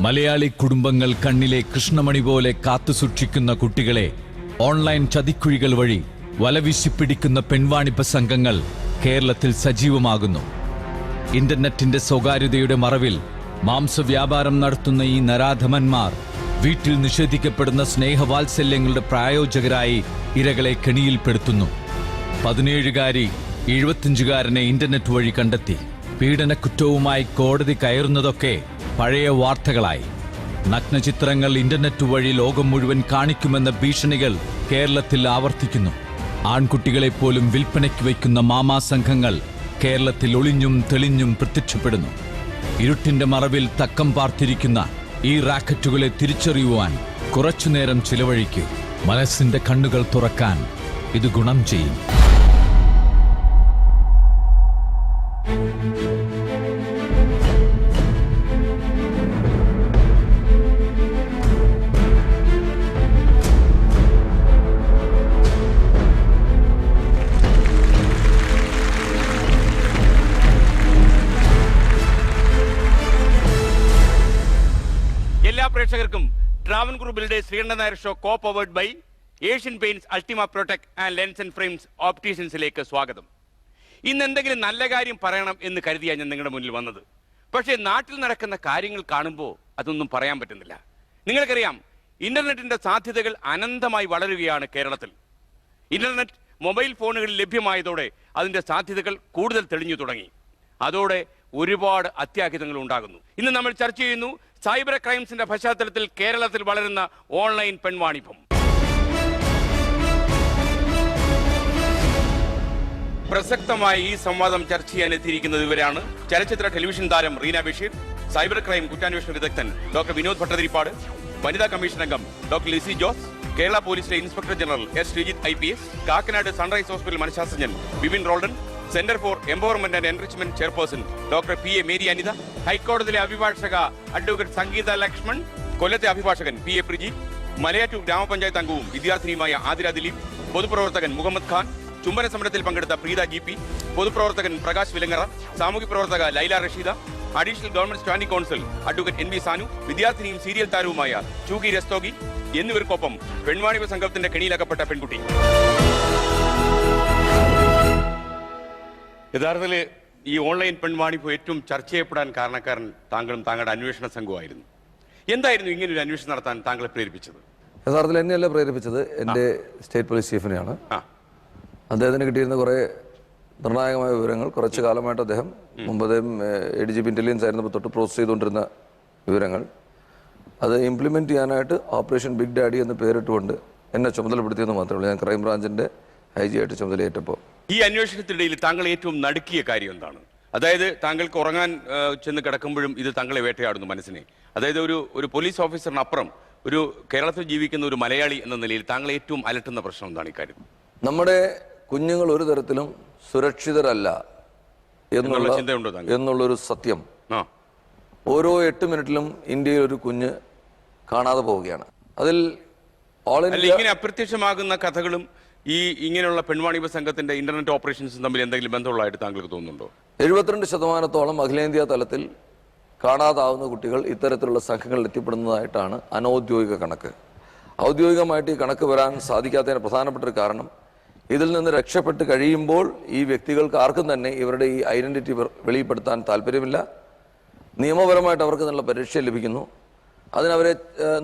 മലയാളി കുടുംബങ്ങൾ കണ്ണിലെ കൃഷ്ണമണി പോലെ കാത്തുസൂക്ഷിക്കുന്ന കുട്ടികളെ ഓൺലൈൻ ചതിക്കുഴികൾ വഴി വലവീശിപ്പിടിക്കുന്ന പെൺവാണിഭ സംഘങ്ങൾ കേരളത്തിൽ സജീവമാകുന്നു. ഇന്റർനെറ്റിന്റെ സ്വകാര്യതയുടെ മറവിൽ മാംസവ്യാപാരം നടത്തുന്ന ഈ നരാധമന്മാർ വീട്ടിൽ നിഷേധിക്കപ്പെടുന്ന സ്നേഹവാത്സല്യങ്ങളുടെ പ്രായോജകരായി ഇരകളെ കെണിയിൽപ്പെടുത്തുന്നു. 17-കാരി 75-കാരനെ ഇന്റർനെറ്റ് വഴി കണ്ടെത്തി. പീഡനക്കുറ്റവുമായി കോടതി കയറുന്നതൊക്കെ പഴയ വാർത്തകളായി. നഗ്നചിത്രങ്ങൾ ഇന്റർനെറ്റ് വഴി ലോകം മുഴുവൻ കാണിക്കുമെന്ന ഭീഷണികൾ കേരളത്തിൽ ആവർത്തിക്കുന്നു. ആൺകുട്ടികളെപ്പോലും വിൽപ്പനയ്ക്ക് വയ്ക്കുന്ന മാമാ സംഘങ്ങൾ കേരളത്തിൽ ഒളിഞ്ഞും തെളിഞ്ഞും പ്രത്യക്ഷപ്പെടുന്നു. ഇരുട്ടിന്റെ മറവിൽ തക്കം പാർത്തിരിക്കുന്ന ഈ റാക്കറ്റുകളെ തിരിച്ചറിയുവാൻ കുറച്ചുനേരം ചിലവഴിക്കൂ. മനസ്സിന്റെ കണ്ണുകൾ തുറക്കാൻ ഇത് ഗുണം ചെയ്യും. എല്ലാ പ്രേക്ഷകർക്കും Travancore builders Sreekandan Nair show co powered by Asian Paints Ultima Protect and lens and frames ഓപ്റ്റീഷ്യൻസിലേക്ക് സ്വാഗതം. ഇന്ന് എന്തെങ്കിലും നല്ല കാര്യം പറയണം എന്ന് കരുതിയാണ് ഞാൻ നിങ്ങളുടെ മുന്നിൽ വന്നത്. പക്ഷേ നാട്ടിൽ നടക്കുന്ന കാര്യങ്ങൾ കാണുമ്പോൾ അതൊന്നും പറയാൻ പറ്റുന്നില്ല. നിങ്ങൾക്കറിയാം, ഇന്റർനെറ്റിന്റെ സാധ്യതകൾ അനന്തമായി വളരുകയാണ് കേരളത്തിൽ. ഇന്റർനെറ്റ് മൊബൈൽ ഫോണുകളിൽ ലഭ്യമായതോടെ അതിന്റെ സാധ്യതകൾ കൂടുതൽ തെളിഞ്ഞു തുടങ്ങി. അതോടെ ഒരുപാട് അത്യാഹിതങ്ങൾ ഉണ്ടാകുന്നു. ഇന്ന് നമ്മൾ ചർച്ച ചെയ്യുന്നു സൈബർ ക്രൈംസിന്റെ പശ്ചാത്തലത്തിൽ കേരളത്തിൽ വളരുന്ന ഓൺലൈൻ പെൺവാണിഭം. പ്രസക്തമായ ഈ സംവാദം ചർച്ച ചെയ്യാൻ എത്തിയിരിക്കുന്നത് ഇവരാണ്: ചലച്ചിത്ര ടെലിവിഷൻ താരം റീന ബഷീർ, സൈബർ ക്രൈം കുറ്റാന്വേഷണ വിദഗ്ധൻ ഡോക്ടർ വിനോദ് ഭട്ടതിരിപ്പാട്, വനിതാ കമ്മീഷൻ അംഗം ഡോക്ടർ ലിസി ജോസ്, കേരള പോലീസിലെ inspector general S Sreejith IPS, Kakkanad Sunrise Hospital മനഃശാസ്ത്രജ്ഞൻ Bipin Roldan, Centre for Empowerment and Enrichment chairperson doctor PA Mary Anitha, ഹൈക്കോടതിയിലെ അഭിഭാഷക അഡ്വക്കേറ്റ് സംഗീത ലക്ഷ്മൺ, കൊല്ലത്തെ അഭിഭാഷകൻ PA പ്രിജി, മലയാറ്റൂർ ഗ്രാമപഞ്ചായത്ത് അംഗവും വിദ്യാർത്ഥിനിയുമായ ആതിര ദിലീപ്, പൊതുപ്രവർത്തകൻ മുഹമ്മദ് ഖാൻ, ചുംബന സമരത്തിൽ പങ്കെടുത്ത പ്രീത GP, പൊതുപ്രവർത്തകൻ പ്രകാശ് വിലങ്ങറ, സാമൂഹ്യ പ്രവർത്തക Laila Rasheeda, additional government standing council advocate NV Sanu, വിദ്യാർത്ഥിനിയും സീരിയൽ താരവുമായ ചൂകി രസ്തോഗി എന്നിവർക്കൊപ്പം പെൺവാണിഭ സംഘത്തിന്റെ കെണിയിലകപ്പെട്ട പെൺകുട്ടി. യഥാർത്ഥത്തിൽ ഈ ഓൺലൈൻ പെൺവാണിഭം ഏറ്റവും ചർച്ച ചെയ്യപ്പെടാൻ കാരണക്കാരൻ താങ്കളും താങ്കളുടെ അന്വേഷണ സംഘമായിരുന്നു. എന്തായിരുന്നു ഇങ്ങനെ ഒരു അന്വേഷണം നടത്താൻ താങ്കളെ പ്രേരിപ്പിച്ചത്? യഥാർത്ഥത്തിൽ എന്നെയല്ല പ്രേരിപ്പിച്ചത്, എൻ്റെ സ്റ്റേറ്റ് പോലീസ് ചീഫിനെയാണ്. അദ്ദേഹത്തിന് കിട്ടിയിരുന്ന കുറേ നിർണായകമായ വിവരങ്ങൾ, കുറച്ച് കാലമായിട്ട് അദ്ദേഹം മുമ്പതേയും ADGP ഇന്റലിജൻസ് ആയിരുന്നപ്പോൾ തൊട്ട് പ്രോസസ് ചെയ്തുകൊണ്ടിരുന്ന വിവരങ്ങൾ, അത് ഇംപ്ലിമെൻറ്റ് ചെയ്യാനായിട്ട് ഓപ്പറേഷൻ ബിഗ് ഡാഡി എന്ന് പേരിട്ടുകൊണ്ട് എന്നെ ചുമതലപ്പെടുത്തിയെന്ന് മാത്രമേ ഉള്ളൂ. ഞാൻ ക്രൈംബ്രാഞ്ചിൻ്റെ IG ആയിട്ട് ചുമതലയേറ്റപ്പോൾ. ഈ അന്വേഷണത്തിനിടയിൽ താങ്കൾ ഏറ്റവും നടുക്കിയ കാര്യം എന്താണ്? അതായത് താങ്കൾക്ക് ഉറങ്ങാൻ ചെന്ന് കിടക്കുമ്പോഴും ഇത് താങ്കളെ വേട്ടയാടുന്നു മനസ്സിനെ. അതായത് ഒരു പോലീസ് ഓഫീസറിനപ്പുറം ഒരു കേരളത്തിൽ ജീവിക്കുന്ന ഒരു മലയാളി എന്ന നിലയിൽ താങ്കളെ ഏറ്റവും അലട്ടുന്ന പ്രശ്നം എന്താണ് ഈ കാര്യം? നമ്മുടെ കുഞ്ഞുങ്ങൾ ഒരു തരത്തിലും സുരക്ഷിതരല്ല എന്നുള്ളൊരു സത്യം ഓരോ 8 മിനിറ്റിലും ഇന്ത്യയിൽ ഒരു കുഞ്ഞ് കാണാതെ പോവുകയാണ്. അതിൽ ഇങ്ങനെ അപ്രത്യക്ഷമാകുന്ന കഥകളും ഈ ഇങ്ങനെയുള്ള പെൺവാണിഭ സംഘത്തിന്റെ ഇന്റർനെറ്റ് ഓപ്പറേഷൻസും തമ്മിൽ എന്തെങ്കിലും ബന്ധമുള്ളതായിട്ട് താങ്കൾക്ക് തോന്നുന്നുണ്ടോ? 72% അഖിലേന്ത്യാ തലത്തിൽ കാണാതാവുന്ന കുട്ടികൾ ഇത്തരത്തിലുള്ള സംഘങ്ങളിൽ എത്തിപ്പെടുന്നതായിട്ടാണ് അനൗദ്യോഗിക കണക്ക്. ഔദ്യോഗികമായിട്ട് ഈ കണക്ക് വരാൻ സാധിക്കാത്തതിന് പ്രധാനപ്പെട്ട ഒരു കാരണം, ഇതിൽ നിന്ന് രക്ഷപ്പെട്ട് കഴിയുമ്പോൾ ഈ വ്യക്തികൾക്ക് ആർക്കും തന്നെ ഇവരുടെ ഈ ഐഡന്റിറ്റി വെളിപ്പെടുത്താൻ താല്പര്യമില്ല. നിയമപരമായിട്ട് അവർക്ക് നല്ല പരിരക്ഷ ലഭിക്കുന്നു. അതിനവരെ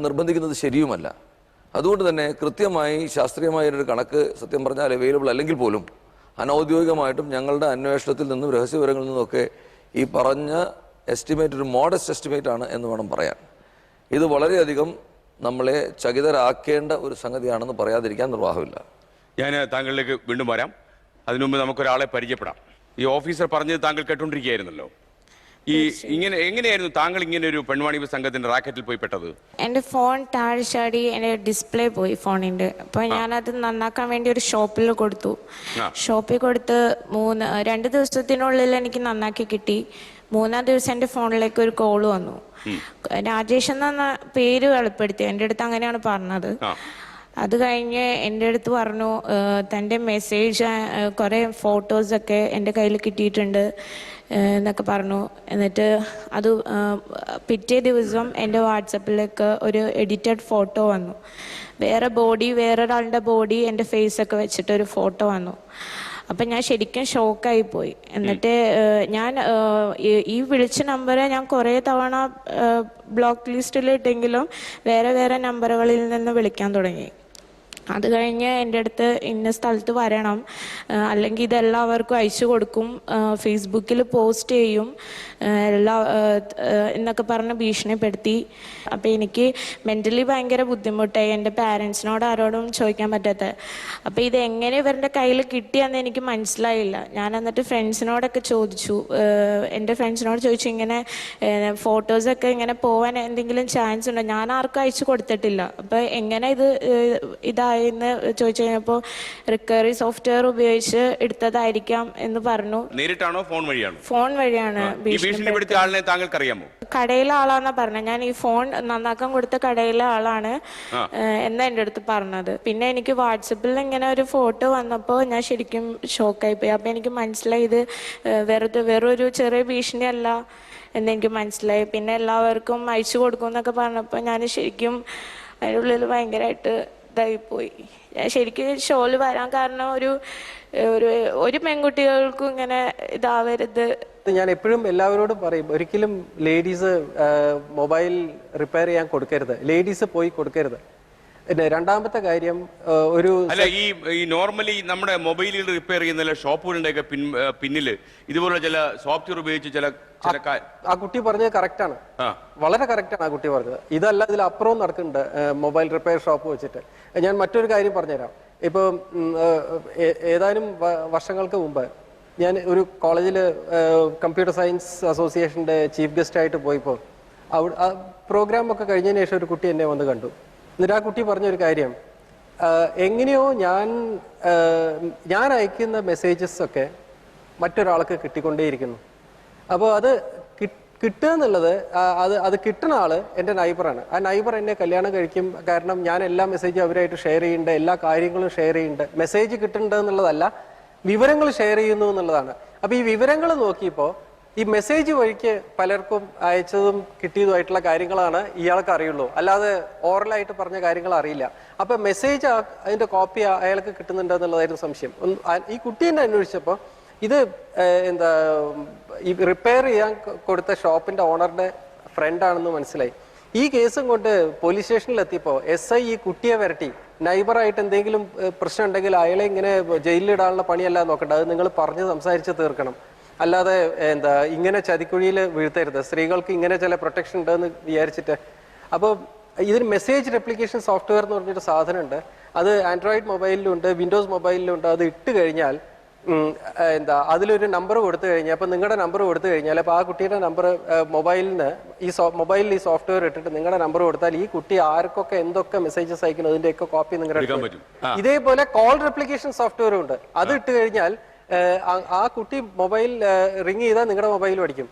നിർബന്ധിക്കുന്നത് ശരിയുമല്ല. അതുകൊണ്ട് തന്നെ കൃത്യമായി ശാസ്ത്രീയമായൊരു കണക്ക് സത്യം പറഞ്ഞാൽ അവൈലബിൾ അല്ലെങ്കിൽ പോലും അനൗദ്യോഗികമായിട്ടും ഞങ്ങളുടെ അന്വേഷണത്തിൽ നിന്നും രഹസ്യവിവരങ്ങളിൽ നിന്നുമൊക്കെ ഈ പറഞ്ഞ എസ്റ്റിമേറ്റ് ഒരു മോഡസ്റ്റ് എസ്റ്റിമേറ്റ് ആണ് എന്ന് വേണം പറയാൻ. ഇത് വളരെയധികം നമ്മളെ ചകിതരാക്കേണ്ട ഒരു സംഗതിയാണെന്ന് പറയാതിരിക്കാൻ നിർവാഹമില്ല. ഞാൻ താങ്കളിലേക്ക് വീണ്ടും വരാം. അതിനുമുമ്പ് നമുക്കൊരാളെ പരിചയപ്പെടാം. ഈ ഓഫീസർ പറഞ്ഞത് താങ്കൾ കേട്ടുകൊണ്ടിരിക്കുകയായിരുന്നല്ലോ. എങ്ങനെയായിരുന്നു താങ്കൾ ഇങ്ങനെ ഒരു പെൺവാണിഭ സംഘത്തിന്റെ റാക്കറ്റിൽ പോയി പെട്ടത്? എൻ്റെ ഫോൺ താഴെ ചാടി എൻ്റെ ഡിസ്പ്ലേ പോയി ഫോണിൻ്റെ. അപ്പോൾ ഞാനത് നന്നാക്കാൻ വേണ്ടി ഒരു ഷോപ്പിൽ കൊടുത്തു. ഷോപ്പിൽ കൊടുത്ത് 2 ദിവസത്തിനുള്ളിൽ എനിക്ക് നന്നാക്കി കിട്ടി. 3-ാം ദിവസം എൻ്റെ ഫോണിലേക്ക് ഒരു കോള് വന്നു. രാജേഷ് എന്ന പേര് വെളിപ്പെടുത്തി. എൻ്റെ അടുത്ത് അങ്ങനെയാണ് പറഞ്ഞത്. അത് കഴിഞ്ഞ് എൻ്റെ അടുത്ത് പറഞ്ഞു, തൻ്റെ മെസ്സേജ് കുറേ ഫോട്ടോസൊക്കെ എൻ്റെ കയ്യിൽ കിട്ടിയിട്ടുണ്ട്, എന്നൊക്കെ പറഞ്ഞു. എന്നിട്ട് അത് പിറ്റേ ദിവസം എൻ്റെ വാട്സപ്പിലേക്ക് ഒരു എഡിറ്റഡ് ഫോട്ടോ വന്നു. വേറൊരാളുടെ ബോഡി എൻ്റെ ഫേസൊക്കെ വെച്ചിട്ട് ഒരു ഫോട്ടോ വന്നു. അപ്പം ഞാൻ ശരിക്കും ഷോക്കായി പോയി. എന്നിട്ട് ഞാൻ ഈ വിളിച്ച നമ്പർ ഞാൻ കുറേ തവണ ബ്ലോക്ക് ലിസ്റ്റിലിട്ടെങ്കിലും വേറെ നമ്പറുകളിൽ നിന്ന് വിളിക്കാൻ തുടങ്ങി. അത് കഴിഞ്ഞ് എൻ്റെ അടുത്ത് ഇന്ന സ്ഥലത്ത് വരണം, അല്ലെങ്കിൽ ഇതെല്ലാവർക്കും അയച്ചു കൊടുക്കും, ഫേസ്ബുക്കിൽ പോസ്റ്റ് ചെയ്യും എന്നൊക്കെ പറഞ്ഞ് ഭീഷണിപ്പെടുത്തി. അപ്പോൾ എനിക്ക് മെൻ്റലി ഭയങ്കര ബുദ്ധിമുട്ടായി, എൻ്റെ പാരൻസിനോട് ആരോടും ചോദിക്കാൻ പറ്റാത്ത. അപ്പോൾ ഇതെങ്ങനെ ഇവരുടെ കയ്യിൽ കിട്ടിയെന്ന് എനിക്ക് മനസ്സിലായില്ല. ഞാൻ എന്നിട്ട് ഫ്രണ്ട്സിനോടൊക്കെ ചോദിച്ചു, എൻ്റെ ഫ്രണ്ട്സിനോട് ചോദിച്ചു ഇങ്ങനെ ഫോട്ടോസൊക്കെ ഇങ്ങനെ പോകാൻ എന്തെങ്കിലും ചാൻസ് ഉണ്ടോ? ഞാൻ ആർക്കും അയച്ചു കൊടുത്തിട്ടില്ല. അപ്പോൾ എങ്ങനെ ഇതായെന്ന് ചോദിച്ചു കഴിഞ്ഞപ്പോൾ റിക്കവറി സോഫ്റ്റ്വെയർ ഉപയോഗിച്ച് എടുത്തതായിരിക്കാം എന്ന് പറഞ്ഞു. നേരിട്ടാണോ ഫോൺ വഴിയാണോ? ഫോൺ വഴിയാണ്. ഭീഷണിപ്പെടുത്തിയ ആളിനെ താങ്കൾക്ക് അറിയാമോ? കടയിലെ ആളാന്നാ പറഞ്ഞത്. ഞാൻ ഈ ഫോൺ നന്നാക്കാൻ കൊടുത്ത കടയിലെ ആളാണ് എന്നാ എൻ്റെ അടുത്ത് പറഞ്ഞത്. പിന്നെ എനിക്ക് വാട്സപ്പിൽ ഇങ്ങനെ ഒരു ഫോട്ടോ വന്നപ്പോൾ ഞാൻ ശരിക്കും ഷോക്കായി പോയി. അപ്പം എനിക്ക് മനസ്സിലായി ഇത് വേറൊരു ചെറിയ ഭീഷണിയല്ല എന്നെനിക്ക് മനസ്സിലായി. പിന്നെ എല്ലാവർക്കും അയച്ചു കൊടുക്കും എന്നൊക്കെ പറഞ്ഞപ്പോൾ ഞാൻ ശരിക്കും അതിൻ്റെ ഉള്ളിൽ ഭയങ്കരമായിട്ട് ഇതായിപ്പോയി. ഞാൻ ശരിക്കും ഷോയിൽ വരാൻ കാരണം ഒരു പെൺകുട്ടികൾക്കും ഇങ്ങനെ ഇതാവരുത്. ഞാൻ എപ്പോഴും എല്ലാവരോടും പറയും, ഒരിക്കലും ലേഡീസ് മൊബൈൽ റിപ്പയർ ചെയ്യാൻ കൊടുക്കരുത്, ലേഡീസ് പോയി കൊടുക്കരുത്. പിന്നെ രണ്ടാമത്തെ കാര്യം, അല്ല ഈ നോർമലി നമ്മുടെ മൊബൈലിൽ റിപ്പയർ ചെയ്യുന്ന ഷോപ്പുകളുടെയൊക്കെ പിന്നില് ഇതുപോലുള്ള ചില സോഫ്റ്റ്വെയർ ഉപയോഗിച്ച് ചില ആ കുട്ടി പറഞ്ഞത് കറക്റ്റാണ്, വളരെ കറക്റ്റാണ് ആ കുട്ടി പറഞ്ഞത്. ഇതല്ല, ഇതിലപ്പുറവും നടക്കുന്നുണ്ട് മൊബൈൽ റിപ്പയർ ഷോപ്പ് വെച്ചിട്ട്. ഞാൻ മറ്റൊരു കാര്യം പറഞ്ഞുതരാം. ഇപ്പോൾ ഏതാനും വർഷങ്ങൾക്ക് മുമ്പ് ഞാൻ ഒരു കോളേജിൽ കമ്പ്യൂട്ടർ സയൻസ് അസോസിയേഷൻ്റെ ചീഫ് ഗസ്റ്റായിട്ട് പോയപ്പോൾ ആ പ്രോഗ്രാമൊക്കെ കഴിഞ്ഞതിന് ശേഷം ഒരു കുട്ടി എന്നെ വന്ന് കണ്ടു. എന്നിട്ട് ആ കുട്ടി പറഞ്ഞൊരു കാര്യം, എങ്ങനെയോ ഞാൻ അയക്കുന്ന മെസ്സേജസ് ഒക്കെ മറ്റൊരാൾക്ക് കിട്ടിക്കൊണ്ടേയിരിക്കുന്നു. അപ്പോൾ അത് കിട്ടുക എന്നുള്ളത്, അത് കിട്ടുന്ന ആള് എൻ്റെ നൈബറാണ്. ആ നൈബർ എന്നെ കല്യാണം കഴിക്കും, കാരണം ഞാൻ എല്ലാ മെസ്സേജും അവരായിട്ട് ഷെയർ ചെയ്യുന്നുണ്ട്, എല്ലാ കാര്യങ്ങളും ഷെയർ ചെയ്യുന്നുണ്ട്. മെസ്സേജ് കിട്ടുന്നുണ്ട് എന്നുള്ളതല്ല, വിവരങ്ങൾ ഷെയർ ചെയ്യുന്നു എന്നുള്ളതാണ്. അപ്പോൾ ഈ വിവരങ്ങൾ നോക്കിയപ്പോൾ ഈ മെസ്സേജ് വഴിക്ക് പലർക്കും അയച്ചതും കിട്ടിയതുമായിട്ടുള്ള കാര്യങ്ങളാണ് ഇയാൾക്ക് അറിയുള്ളൂ, അല്ലാതെ ഓറലായിട്ട് പറഞ്ഞ കാര്യങ്ങൾ അറിയില്ല. അപ്പൊ മെസ്സേജ് അതിന്റെ കോപ്പി അയാൾക്ക് കിട്ടുന്നുണ്ട് എന്നുള്ളതായിരുന്നു സംശയം. ഈ കുട്ടി എന്നെ അന്വേഷിച്ചപ്പോൾ ഇത് ഈ റിപ്പയർ ചെയ്യാൻ കൊടുത്ത ഷോപ്പിന്റെ ഓണറുടെ ഫ്രണ്ടാണെന്ന് മനസ്സിലായി. ഈ കേസും കൊണ്ട് പോലീസ് സ്റ്റേഷനിൽ എത്തിയപ്പോൾ SI ഈ കുട്ടിയെ വരട്ടി, നൈബറായിട്ട് എന്തെങ്കിലും പ്രശ്നം ഉണ്ടെങ്കിൽ അയാളെ ഇങ്ങനെ ജയിലിലിടാനുള്ള പണിയല്ല നോക്കണ്ട, അത് നിങ്ങൾ പറഞ്ഞ് സംസാരിച്ച് തീർക്കണം, അല്ലാതെ ഇങ്ങനെ ചതിക്കുഴിയിൽ വീഴ്ത്തരുത്, സ്ത്രീകൾക്ക് ഇങ്ങനെ ചില പ്രൊട്ടക്ഷൻ ഉണ്ടെന്ന് വിചാരിച്ചിട്ട്. അപ്പോൾ ഇതിന് മെസ്സേജ് റെപ്ലിക്കേഷൻ സോഫ്റ്റ്വെയർ എന്ന് പറഞ്ഞൊരു സാധനമുണ്ട്. അത് ആൻഡ്രോയിഡ് മൊബൈലിലുണ്ട്, വിൻഡോസ് മൊബൈലിലുണ്ട്. അത് ഇട്ട് കഴിഞ്ഞാൽ അതിലൊരു നമ്പർ കൊടുത്തു കഴിഞ്ഞാൽ, അപ്പോൾ നിങ്ങളുടെ നമ്പർ കൊടുത്തു കഴിഞ്ഞാൽ, അപ്പോൾ ആ കുട്ടിയുടെ നമ്പർ മൊബൈലിൽ ഈ സോഫ്റ്റ്വെയർ ഇട്ടിട്ട് നിങ്ങളുടെ നമ്പർ കൊടുത്താൽ ഈ കുട്ടി ആർക്കൊക്കെ എന്തൊക്കെ മെസ്സേജസ് അയക്കണം അതിന്റെയൊക്കെ കോപ്പി നിങ്ങളുടെ. ഇതേപോലെ കോൾ റെപ്ലിക്കേഷൻ സോഫ്റ്റ്വെയറും ഉണ്ട്. അത് ഇട്ട് കഴിഞ്ഞാൽ ആ കുട്ടി മൊബൈൽ റിങ് ചെയ്താൽ നിങ്ങളുടെ മൊബൈൽ പഠിക്കും,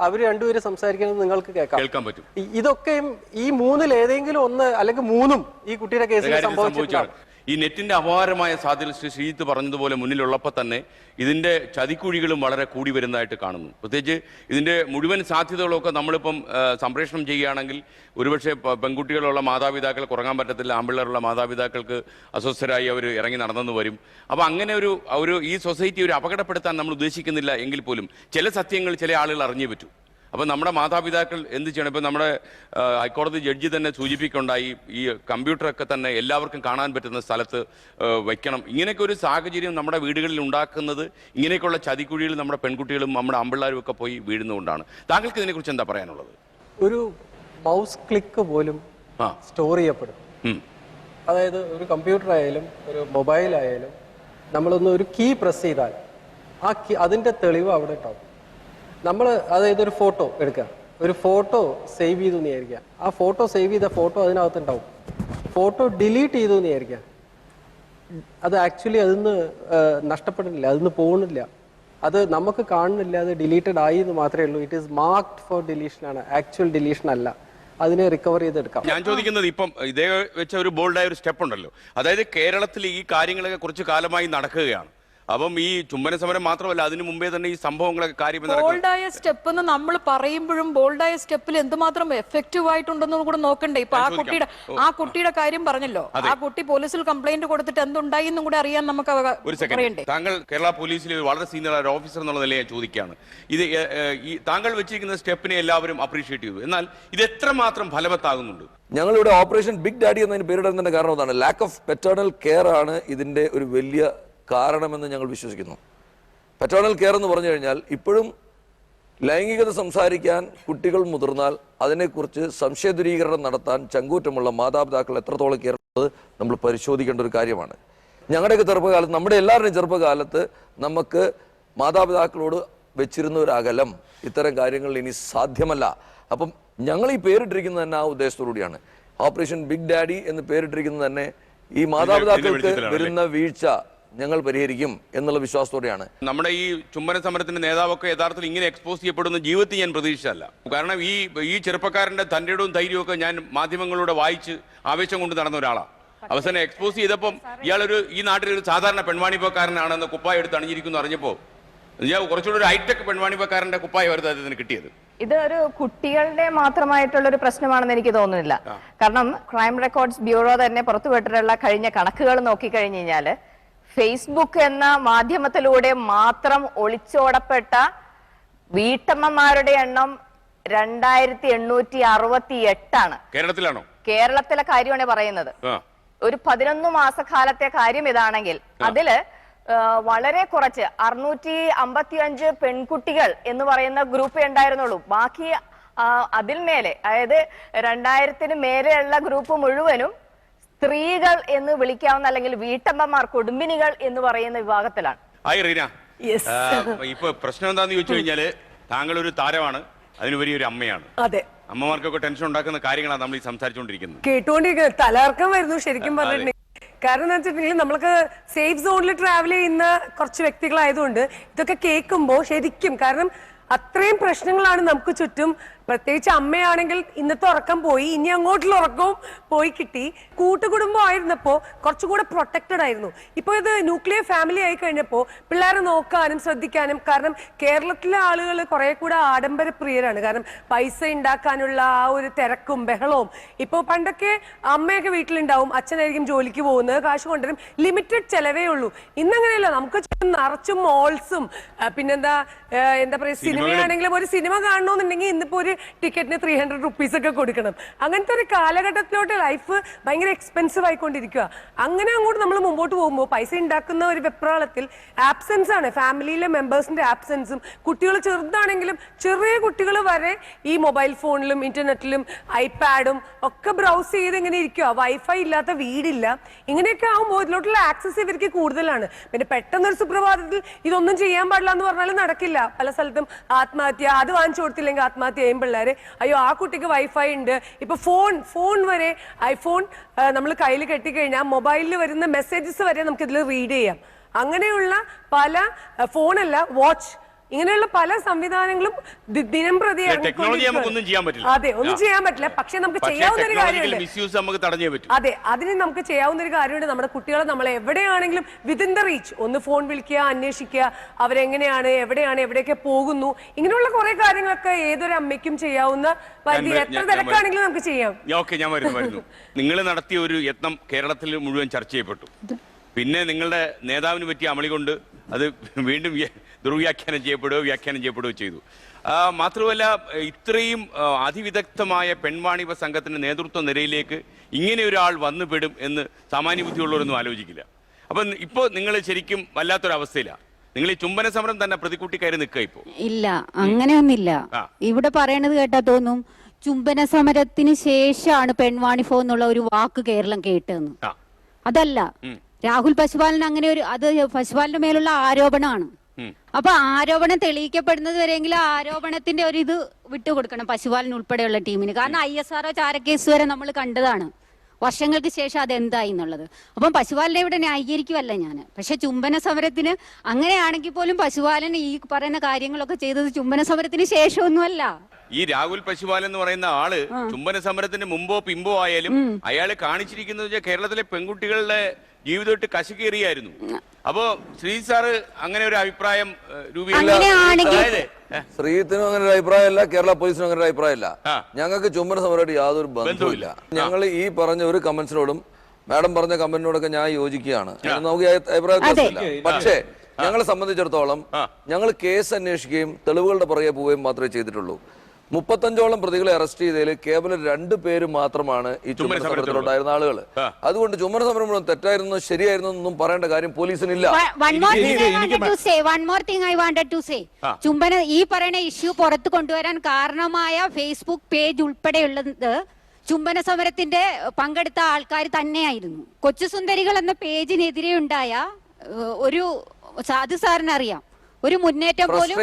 അവർ രണ്ടുപേരും സംസാരിക്കുന്നത് നിങ്ങൾക്ക് കേൾക്കാൻ പറ്റും. ഇതൊക്കെയും ഈ മൂന്നിൽ ഏതെങ്കിലും ഒന്ന് അല്ലെങ്കിൽ മൂന്നും ഈ കുട്ടിയുടെ കേസിൽ സംഭവിച്ചിട്ടുണ്ട്. ഈ നെറ്റിന്റെ അപാരമായ സാധ്യത ശ്രീജിത്ത് പറഞ്ഞതുപോലെ മുന്നിലുള്ളപ്പോൾ തന്നെ ഇതിന്റെ ചതിക്കുഴികളും വളരെ കൂടി വരുന്നതായിട്ട് കാണുന്നു. പ്രത്യേകിച്ച് ഇതിന്റെ മുഴുവൻ സാധ്യതകളൊക്കെ നമ്മളിപ്പം സംപ്രേഷണം ചെയ്യുകയാണെങ്കിൽ ഒരുപക്ഷെ പെൺകുട്ടികളുള്ള മാതാപിതാക്കൾക്ക് ഉറങ്ങാൻ പറ്റത്തില്ല, ആൺപിള്ളേരുള്ള മാതാപിതാക്കൾക്ക് അസ്വസ്ഥരായി അവർ ഇറങ്ങി നടന്നെന്ന് വരും. അപ്പോൾ അങ്ങനെ ഒരു ഈ സൊസൈറ്റി ഒരു അപകടപ്പെടുത്താൻ നമ്മൾ ഉദ്ദേശിക്കുന്നില്ല എങ്കിൽ പോലും ചില സത്യങ്ങൾ ചില ആളുകൾ അറിഞ്ഞേ പറ്റൂ. അപ്പം നമ്മുടെ മാതാപിതാക്കൾ എന്ത് ചെയ്യണം? ഇപ്പം നമ്മുടെ ഹൈക്കോടതി ജഡ്ജി തന്നെ സൂചിപ്പിക്കുകയുണ്ടായി, ഈ കമ്പ്യൂട്ടറൊക്കെ തന്നെ എല്ലാവർക്കും കാണാൻ പറ്റുന്ന സ്ഥലത്ത് വയ്ക്കണം. ഇങ്ങനെയൊക്കെ ഒരു സാഹചര്യം നമ്മുടെ വീടുകളിൽ ഉണ്ടാക്കുന്നത് ഇങ്ങനെയൊക്കെയുള്ള ചതിക്കുഴിയിൽ നമ്മുടെ പെൺകുട്ടികളും നമ്മുടെ ആൺപിള്ളേരും ഒക്കെ പോയി വീഴുന്നതുകൊണ്ടാണ്. താങ്കൾക്ക് ഇതിനെക്കുറിച്ച് എന്താ പറയാനുള്ളത്? ഒരു മൗസ് ക്ലിക്ക് പോലും സ്റ്റോർ ചെയ്യപ്പെടും. അതായത് ഒരു കമ്പ്യൂട്ടർ ആയാലും ഒരു മൊബൈൽ ആയാലും നമ്മളൊന്ന് ഒരു കീ പ്രസ് ചെയ്താൽ അതിൻ്റെ തെളിവ് അവിടെ ഉണ്ടാവും. അതായത് ഒരു ഫോട്ടോ എടുക്കുക, ഒരു ഫോട്ടോ സേവ് ചെയ്തു എന്ന് വിചാരിക്കുക, ആ ഫോട്ടോ സേവ് ചെയ്ത ഫോട്ടോ അതിനകത്ത് ഉണ്ടാവും. ഫോട്ടോ ഡിലീറ്റ് ചെയ്തു എന്ന് വിചാരിക്കുക, അത് ആക്ച്വലി അതിന്ന് നഷ്ടപ്പെടുന്നില്ല, അതിന്ന് പോകുന്നില്ല, അത് നമുക്ക് കാണുന്നില്ല, അത് ഡിലീറ്റഡ് ആയി എന്ന് മാത്രമേ ഉള്ളൂ. It is marked for deletion ആണ്, ആക്ച്വൽ ഡിലീഷൻ അല്ല. അതിനെ റിക്കവർ ചെയ്തെടുക്കാം. ഞാൻ ചോദിക്കുന്നത്, ഇപ്പം ഇതേ വെച്ച ഒരു ബോൾഡായ ഒരു സ്റ്റെപ്പ് ഉണ്ടല്ലോ, അതായത് കേരളത്തിൽ ഈ കാര്യങ്ങളൊക്കെ കുറച്ച് കാലമായി നടക്കുകയാണ്. അപ്പം ഈ ചുംബന സമരം മാത്രമല്ല, അതിനു മുമ്പേ തന്നെ ഈ സംഭവങ്ങളൊക്കെ കാര്യം ബോൾഡായ സ്റ്റെപ്പ് എന്ന് നമ്മൾ പറയുമ്പോഴും ബോൾഡായ സ്റ്റെപ്പിൽ എന്തുമാത്രം എഫക്റ്റീവ് ആയിട്ടുണ്ടെന്ന് കൂടെ നോക്കണ്ടേ. ഇപ്പൊ ആ കുട്ടിയുടെ കാര്യം പറഞ്ഞല്ലോ, ആ കുട്ടി പോലീസിൽ കംപ്ലൈന്റ് കൊടുത്തിട്ട് എന്തുണ്ടായി എന്നും കൂടെ അറിയാൻ നമുക്ക് ഒരു സെക്കൻഡ്. താങ്കൾ കേരള പോലീസിൽ വളരെ സീനിയർ ഒരു ഓഫീസർ എന്നുള്ള നിലയിൽ ചോദിക്കുകയാണ്, ഇത് ഈ താങ്കൾ വെച്ചിരിക്കുന്ന സ്റ്റെപ്പിനെ എല്ലാവരും അപ്രീഷിയേറ്റ് ചെയ്തു, എന്നാൽ ഇത് എത്രമാത്രം ഫലവത്താകുന്നുണ്ട്? ഞങ്ങളിവിടെ ഓപ്പറേഷൻ ബിഗ് ഡാഡി എന്നതിന് പേരിടുന്നതിന്റെ കാരണം എന്താണ്? ലാക്ക് ഓഫ് പെറ്റേണൽ കെയർ ആണ് ഇതിന്റെ ഒരു വലിയ കാരണമെന്ന് ഞങ്ങൾ വിശ്വസിക്കുന്നു. പെറ്റേണൽ കെയർ എന്ന് പറഞ്ഞു കഴിഞ്ഞാൽ ഇപ്പോഴും ലൈംഗികത സംസാരിക്കാൻ കുട്ടികൾ മുതിർന്നാൽ അതിനെക്കുറിച്ച് സംശയദൂരീകരണം നടത്താൻ ചങ്കൂറ്റമുള്ള മാതാപിതാക്കൾ എത്രത്തോളം കെയർ ഉള്ളത് നമ്മൾ പരിശോധിക്കേണ്ട ഒരു കാര്യമാണ്. ഞങ്ങളുടെയൊക്കെ ചെറുപ്പകാലത്ത്, നമ്മുടെ എല്ലാവരുടെയും ചെറുപ്പകാലത്ത് നമുക്ക് മാതാപിതാക്കളോട് വെച്ചിരുന്ന ഒരു അകലം ഇത്തരം കാര്യങ്ങളിൽ ഇനി സാധ്യമല്ല. അപ്പം ഞങ്ങൾ ഈ പേരിട്ടിരിക്കുന്നത് തന്നെ ആ ഉദ്ദേശത്തോടുകൂടിയാണ്. ഓപ്പറേഷൻ ബിഗ് ഡാഡി എന്ന് പേരിട്ടിരിക്കുന്നത് തന്നെ ഈ മാതാപിതാക്കൾക്ക് വരുന്ന വീഴ്ച ഞങ്ങൾ പരിഹരിക്കും എന്നുള്ള വിശ്വാസത്തോടെയാണ്. നമ്മുടെ ഈ ചുംബന സമരത്തിന്റെ നേതാവൊക്കെ യഥാർത്ഥത്തിൽ ഇങ്ങനെ എക്സ്പോസ് ചെയ്യപ്പെടുന്ന ജീവിതത്തിൽ ഞാൻ പ്രതീക്ഷിച്ചല്ല. കാരണം ഈ ചെറുപ്പക്കാരന്റെ തന്റെയും ധൈര്യവും ഒക്കെ ഞാൻ മാധ്യമങ്ങളിലൂടെ വായിച്ച് ആവേശം കൊണ്ട് നടന്ന ഒരാളാണ്. അവസാനം എക്സ്പോസ് ചെയ്തപ്പം ഇയാളൊരു ഈ നാട്ടിലൊരു സാധാരണ പെൺവാണിപ്പക്കാരനാണെന്ന് കുപ്പായം എടുത്ത് അണിഞ്ഞിരിക്കുന്നു അറിഞ്ഞപ്പോൾ കുറച്ചുകൂടി ഒരു ഹൈടെക് പെൺവാണിപ്പക്കാരന്റെ കുപ്പായം വരുന്നത് അതിന് കിട്ടിയത്. ഇത് ഒരു കുട്ടികളുടെ മാത്രമായിട്ടുള്ള ഒരു പ്രശ്നമാണെന്ന് എനിക്ക് തോന്നുന്നില്ല. കാരണം ക്രൈം റെക്കോർഡ്സ് ബ്യൂറോ തന്നെ പുറത്തുവിട്ടിട്ടുള്ള കഴിഞ്ഞ കണക്കുകൾ നോക്കിക്കഴിഞ്ഞു കഴിഞ്ഞാല് ഫേസ്ബുക്ക് എന്ന മാധ്യമത്തിലൂടെ മാത്രം ഒളിച്ചോടപ്പെട്ട വീട്ടമ്മമാരുടെ എണ്ണം 2868 കേരളത്തിലാണോ? കേരളത്തിലെ കാര്യമാണ് പറയുന്നത്. ഒരു 11 മാസക്കാലത്തെ കാര്യം ഇതാണെങ്കിൽ അതില് വളരെ കുറച്ച് 655 പെൺകുട്ടികൾ എന്ന് പറയുന്ന ഗ്രൂപ്പ് ഉണ്ടായിരുന്നുള്ളൂ. ബാക്കി അതിൽ മേലെ, അതായത് 2000-ന് മേലെയുള്ള ഗ്രൂപ്പ് മുഴുവനും സ്ത്രീകൾ എന്ന് വിളിക്കാവുന്ന അല്ലെങ്കിൽ വീട്ടമ്മമാർ, കുടുംബിനികൾ എന്ന് പറയുന്ന വിഭാഗത്തിലാണ്. ഇപ്പൊ പ്രശ്നം എന്താന്ന് ചോദിച്ചു കഴിഞ്ഞാല് താങ്കൾ ഒരു താരമാണ്, അതിനുപരി ഒരു അമ്മയാണ്. അതെ, അമ്മമാർക്കൊക്കെ ടെൻഷൻ ഉണ്ടാക്കുന്ന കാര്യങ്ങളാണ് നമ്മൾ ഈ സംസാരിച്ചുകൊണ്ടിരിക്കുന്നത്, കേട്ടുകൊണ്ടിരിക്കുന്നത്. തലകർക്കം വരുന്നു ശരിക്കും പറഞ്ഞിട്ടുണ്ടെങ്കിൽ. കാരണം എന്താ വെച്ചിട്ടുണ്ടെങ്കിൽ നമ്മൾക്ക് സേഫ് സോണിൽ ട്രാവൽ ചെയ്യുന്ന കുറച്ച് വ്യക്തികളായതുകൊണ്ട് ഇതൊക്കെ കേൾക്കുമ്പോൾ ശരിക്കും, കാരണം അത്രയും പ്രശ്നങ്ങളാണ് നമുക്ക് ചുറ്റും. പ്രത്യേകിച്ച് അമ്മയാണെങ്കിൽ ഇന്നത്തെ ഉറക്കം പോയി, ഇനി അങ്ങോട്ടുള്ള ഉറക്കവും പോയി കിട്ടി. കൂട്ടുകുടുംബം ആയിരുന്നപ്പോൾ കുറച്ചുകൂടെ പ്രൊട്ടക്റ്റഡ് ആയിരുന്നു. ഇപ്പോൾ ഇത് ന്യൂക്ലിയർ ഫാമിലി ആയി കഴിഞ്ഞപ്പോൾ പിള്ളേരെ നോക്കാനും ശ്രദ്ധിക്കാനും, കാരണം കേരളത്തിലെ ആളുകൾ കുറെ കൂടെ ആഡംബര പ്രിയരാണ്. കാരണം പൈസ ഉണ്ടാക്കാനുള്ള ആ ഒരു തിരക്കും ബഹളവും. ഇപ്പോൾ പണ്ടൊക്കെ അമ്മയൊക്കെ വീട്ടിലുണ്ടാവും, അച്ഛനായിരിക്കും ജോലിക്ക് പോകുന്നത്, കാശ് കൊണ്ടുവരും, ലിമിറ്റഡ് ചെലവേ ഉള്ളൂ. ഇന്നങ്ങനെയല്ല, നമുക്ക് നിറച്ചും മോൾസും പിന്നെന്താ എന്താ പറയുക, സിനിമയാണെങ്കിലും ഒരു സിനിമ കാണണമെന്നുണ്ടെങ്കിൽ ഇന്നിപ്പോ ഒരു ടിക്കറ്റിന് 300 റുപ്പീസ് ഒക്കെ കൊടുക്കണം. അങ്ങനത്തെ ഒരു കാലഘട്ടത്തിലോട്ട് ലൈഫ് ഭയങ്കര എക്സ്പെൻസീവ് ആയിക്കൊണ്ടിരിക്കുക. അങ്ങനെ അങ്ങോട്ട് നമ്മൾ മുമ്പോട്ട് പോകുമ്പോൾ പൈസ ഉണ്ടാക്കുന്ന ഒരു വെപ്രാളത്തിൽ ആബ്സെൻസ് ആണ്, ഫാമിലിയിലെ മെമ്പേഴ്സിന്റെ ആബ്സെൻസും. കുട്ടികൾ ചെറുതാണെങ്കിലും ചെറിയ കുട്ടികൾ വരെ ഈ മൊബൈൽ ഫോണിലും ഇന്റർനെറ്റിലും ഐപാഡും ഒക്കെ ബ്രൗസ് ചെയ്ത് ഇങ്ങനെ ഇരിക്കുക. വൈഫൈ ഇല്ലാത്ത വീടില്ല. ഇങ്ങനെയൊക്കെ ആകുമ്പോൾ ഇതിലോട്ടുള്ള ആക്സസ് ഇവർക്ക് കൂടുതലാണ്. പിന്നെ പെട്ടെന്നൊരു സുപ്രഭാതത്തിൽ ഇതൊന്നും ചെയ്യാൻ പാടില്ല എന്ന് പറഞ്ഞാൽ നടക്കില്ല. പല സ്ഥലത്തും ആത്മഹത്യ, അത് വാങ്ങിച്ചു കൊടുത്തില്ലെങ്കിൽ ആത്മഹത്യ ചെയ്യും പിള്ളേര്. അയ്യോ ആ കുട്ടിക്ക് വൈഫൈ ഉണ്ട്. ഇപ്പൊ ഫോൺ വരെ, ഐഫോൺ നമ്മൾ കയ്യിൽ കെട്ടിക്കഴിഞ്ഞാൽ മൊബൈലിൽ വരുന്ന മെസ്സേജസ് വരെ നമുക്ക് ഇതിൽ റീഡ് ചെയ്യാം. അങ്ങനെയുള്ള പല ഫോണല്ല, വാച്ച്, ഇങ്ങനെയുള്ള പല സംവിധാനങ്ങളും ദിനം പ്രതി അതെ, ഒന്നും ചെയ്യാൻ പറ്റില്ല. പക്ഷെ നമുക്ക് ചെയ്യാവുന്ന ഒരു കാര്യമുണ്ട്. അതെ, അതിന് നമുക്ക് ചെയ്യാവുന്ന ഒരു കാര്യമുണ്ട്. നമ്മുടെ കുട്ടികളെ നമ്മൾ എവിടെയാണെങ്കിലും വിതിൻ ദ റീച്ച് ഒന്ന് ഫോൺ വിളിക്കുക, അന്വേഷിക്കുക, അവരെങ്ങനെയാണ്, എവിടെയാണ്, എവിടെയൊക്കെ പോകുന്നു. ഇങ്ങനെയുള്ള കുറെ കാര്യങ്ങളൊക്കെ ഏതൊരു അമ്മയ്ക്കും ചെയ്യാവുന്ന പരിധി, എത്ര തിരക്കാണെങ്കിലും നമുക്ക് ചെയ്യാം. നിങ്ങൾ നടത്തിയ ഒരു യത്നം കേരളത്തിൽ മുഴുവൻ ചർച്ച ചെയ്യപ്പെട്ടു. പിന്നെ നിങ്ങളുടെ നേതാവിന് പറ്റിയ അമളി കൊണ്ട് അത് വീണ്ടും ദുർവ്യാഖ്യാനം ചെയ്യപ്പെടുകയോ ചെയ്തു. മാത്രമല്ല, ഇത്രയും അതിവിദഗ്ധമായ പെൺവാണിഭ സംഘത്തിന്റെ നേതൃത്വ നിരയിലേക്ക് ഇങ്ങനെ ഒരാൾ വന്നുപെടും എന്ന് സാമാന്യ ബുദ്ധിയുള്ളവരൊന്നും ആലോചിക്കില്ല. അപ്പം ഇപ്പോൾ നിങ്ങൾ ശരിക്കും വല്ലാത്തൊരവസ്ഥയിലാണ്. നിങ്ങൾ ഈ ചുംബന സമരം തന്നെ പ്രതികൂട്ടി കയറി നിൽക്കുക. ഇപ്പോ ഇല്ല, അങ്ങനെയൊന്നില്ല. ഇവിടെ പറയണത് കേട്ടാ തോന്നും ചുംബന സമരത്തിന് ശേഷമാണ് പെൺവാണിഭം എന്നുള്ള ഒരു വാക്ക് കേരളം കേട്ടെന്ന്. അതല്ല, രാഹുൽ പശുപാലൻ അങ്ങനെ ഒരു, അത് പശുപാലന്റെ മേലുള്ള ആരോപണമാണ്. അപ്പൊ ആരോപണം തെളിയിക്കപ്പെടുന്നത് വരെയെങ്കിലും ആരോപണത്തിന്റെ ഒരു ഇത് വിട്ടുകൊടുക്കണം പശുപാലൻ ഉൾപ്പെടെയുള്ള ടീമിന്. കാരണം ISRO ചാരക്കേസ് വരെ നമ്മൾ കണ്ടതാണ്. വർഷങ്ങൾക്ക് ശേഷം അതെന്തായി എന്നുള്ളത്. അപ്പം പശുപാലനെ ഇവിടെ ന്യായീകരിക്കുവല്ല ഞാൻ. പക്ഷെ ചുംബന സമരത്തിന് അങ്ങനെയാണെങ്കിൽ പോലും പശുപാലൻ ഈ പറയുന്ന കാര്യങ്ങളൊക്കെ ചെയ്തത് ചുംബന സമരത്തിന് ശേഷമൊന്നുമല്ല. ഈ രാഹുൽ പശുപാലൻ എന്ന് പറയുന്ന ആള് ചുംബന സമരത്തിന് മുമ്പോ പിമ്പോ ആയാലും അയാള് കാണിച്ചിരിക്കുന്നത് കേരളത്തിലെ പെൺകുട്ടികളുടെ ജീവിതമായിട്ട് കശിക്കേറിയായിരുന്നു. അപ്പോ ശ്രീ സാറ് അങ്ങനെ ഒരു അഭിപ്രായം ശ്രീജിത്തിനും അങ്ങനെ ഒരു അഭിപ്രായമല്ല, കേരള പോലീസിനും അങ്ങനെ ഒരു അഭിപ്രായമല്ല. ഞങ്ങൾക്ക് ചുംബന സമരമായിട്ട് യാതൊരു ബന്ധവുമില്ല. ഞങ്ങൾ ഈ പറഞ്ഞ ഒരു കമന്റ്സിനോടും മാഡം പറഞ്ഞ കമന്റിനോടൊക്കെ ഞാൻ യോജിക്കുകയാണ്. നമുക്ക് അഭിപ്രായത്തില്ല. പക്ഷേ ഞങ്ങളെ സംബന്ധിച്ചിടത്തോളം ഞങ്ങൾ കേസ് അന്വേഷിക്കുകയും തെളിവുകളുടെ പുറകെ പോവുകയും മാത്രമേ ചെയ്തിട്ടുള്ളൂ. 35ഓളം പ്രതികളെ അറസ്റ്റ് ചെയ്തതിൽ കേവലം 2 പേര് മാത്രമാണ് ഈ ചുമന സമരത്തിലുണ്ടായിരുന്ന ആളുകൾ. അതുകൊണ്ട് ചുമന സമരം തെറ്റായിരുന്നു ശരിയായിരുന്നു ഒന്നും പറയേണ്ട കാര്യം പോലീസിനില്ല. ചുംബന ഈ പറയുന്ന ഇഷ്യൂ പുറത്തു കൊണ്ടുവരാൻ കാരണമായ ഫേസ്ബുക്ക് പേജ് ഉൾപ്പെടെയുള്ളത് ചുംബന സമരത്തിന്റെ പങ്കെടുത്ത ആൾക്കാർ തന്നെയായിരുന്നു. കൊച്ചുസുന്ദരികൾ എന്ന പേജിനെതിരെ ഉണ്ടായ ഒരു സാധു സാറിനറിയാം ഒരു മുന്നേറ്റം പോലും